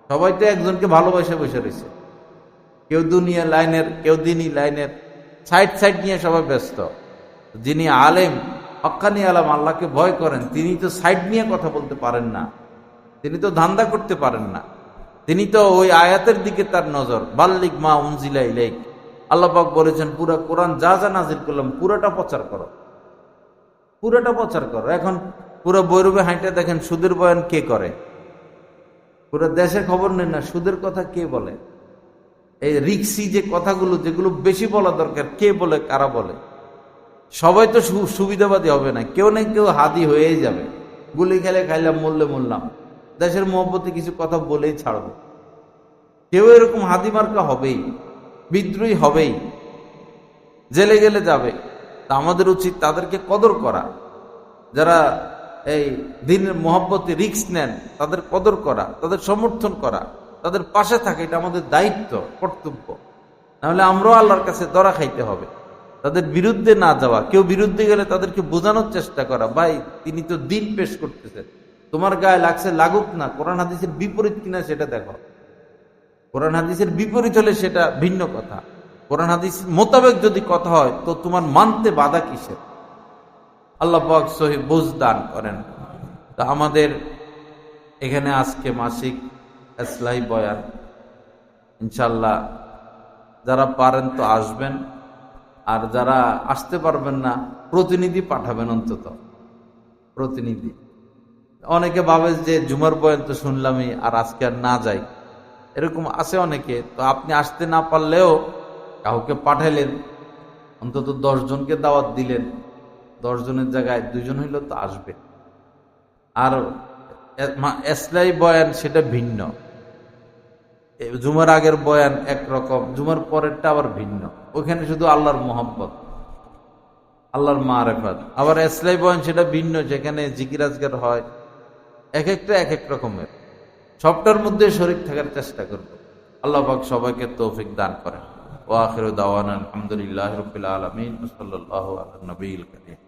সবাই তো একজনকে ভালোবাসে বসে রয়েছে, কেউ দুনিয়া লাইনের, কেউ দিনই লাইনের, সাইড সাইড নিয়ে সবাই ব্যস্ত। যিনি আলেম, হক্কানি আলেম, আল্লাহকে ভয় করেন, তিনি তো সাইড নিয়ে কথা বলতে পারেন না, তিনি তো ধান্দা করতে পারেন না। তিনি তো ওই আয়াতের দিকে তার নজর, বাল্লিগ মা উনজিলা ইলাইক। আল্লাহ পাক বলেছেন, পুরা কোরআন যা যা নাজিল করলাম পুরাটা প্রচার করো, পুরাটা প্রচার করো। এখন পুরো বৈরবে হাঁটে দেখেন সুদের বয়ান কে করে, পুরো দেশের খবর নেন না, সুদের কথা কে বলে। এই রিক্সি যে কথাগুলো, যেগুলো বেশি বলা দরকার, কে বলে, কারা বলে। সবাই তো সুবিধাবাদী হবে না, কেউ না কেউ হাদি হয়েই যাবে। গুলি খেলে খাইলাম, মরলে মরলাম, দেশের মহব্বতে কিছু কথা বলেই ছাড়বো। কেউ এরকম হাদি মার্কা হবেই, বিদ্রোহী হবেই, জেলে গেলে যাবে। তা আমাদের উচিত তাদেরকে কদর করা, যারা এই দিনের মহব্বতে রিস্ক নেন, তাদের কদর করা, তাদের সমর্থন করা, তাদের পাশে থাকে। এটা আমাদের দায়িত্ব, কর্তব্য। নাহলে আমরাও আল্লাহর কাছে ধরা খাইতে হবে। তাদের বিরুদ্ধে না যাওয়া, কেউ বিরুদ্ধে গেলে তাদেরকে বোঝানোর চেষ্টা করা, ভাই তিনি তো দিন পেশ করতেছেন, তোমার গায়ে লাগছে লাগুক না, কোরআন হাদিসের বিপরীত কিনা সেটা দেখো। কোরআন হাদিসের বিপরীত হলে সেটা ভিন্ন কথা, কোরআন হাদিস মোতাবেক যদি কথা হয়, তো তোমার মানতে বাধা কিসের? আল্লাহ পাক সহি বুঝ দান করেন। তা আমাদের এখানে আজকে মাসিক ইসলাহি বয়ান, ইনশাল্লাহ যারা পারেন তো আসবেন, আর যারা আসতে পারবেন না, প্রতিনিধি পাঠাবেন, অন্তত প্রতিনিধি। অনেকে ভাবে যে জুমার বয়ান তো শুনলামই, আর আজকে আর না যাই, এরকম আছে অনেকে। তো আপনি আসতে না পারলেও কাউকে পাঠাইলেন, অন্তত 10 জনকে দাওয়াত দিলেন, 10 জনের জায়গায় 2 জন হইলেও তো আসবে। আর ইসলাহি বয়ান সেটা ভিন্ন। জুমার আগের বয়ান একরকম, জুমার পরেরটা আবার ভিন্ন। ওখানে শুধু আল্লাহর মোহাব্বত, আল্লাহর মারেফাত। আবার এসলাই বয়ান সেটা ভিন্ন, যেখানে জিকির আজগার হয়, এক একটা এক এক রকমের। সবটার মধ্যে শরীক থাকার চেষ্টা করব। আল্লাহ পাক সবাইকে তৌফিক দান করেন। ওয়া আখিরু দাওয়ানা আলহামদুলিল্লাহি রাব্বিল আলামিন। সাল্লাল্লাহু আলা নবিয়িল কারীম।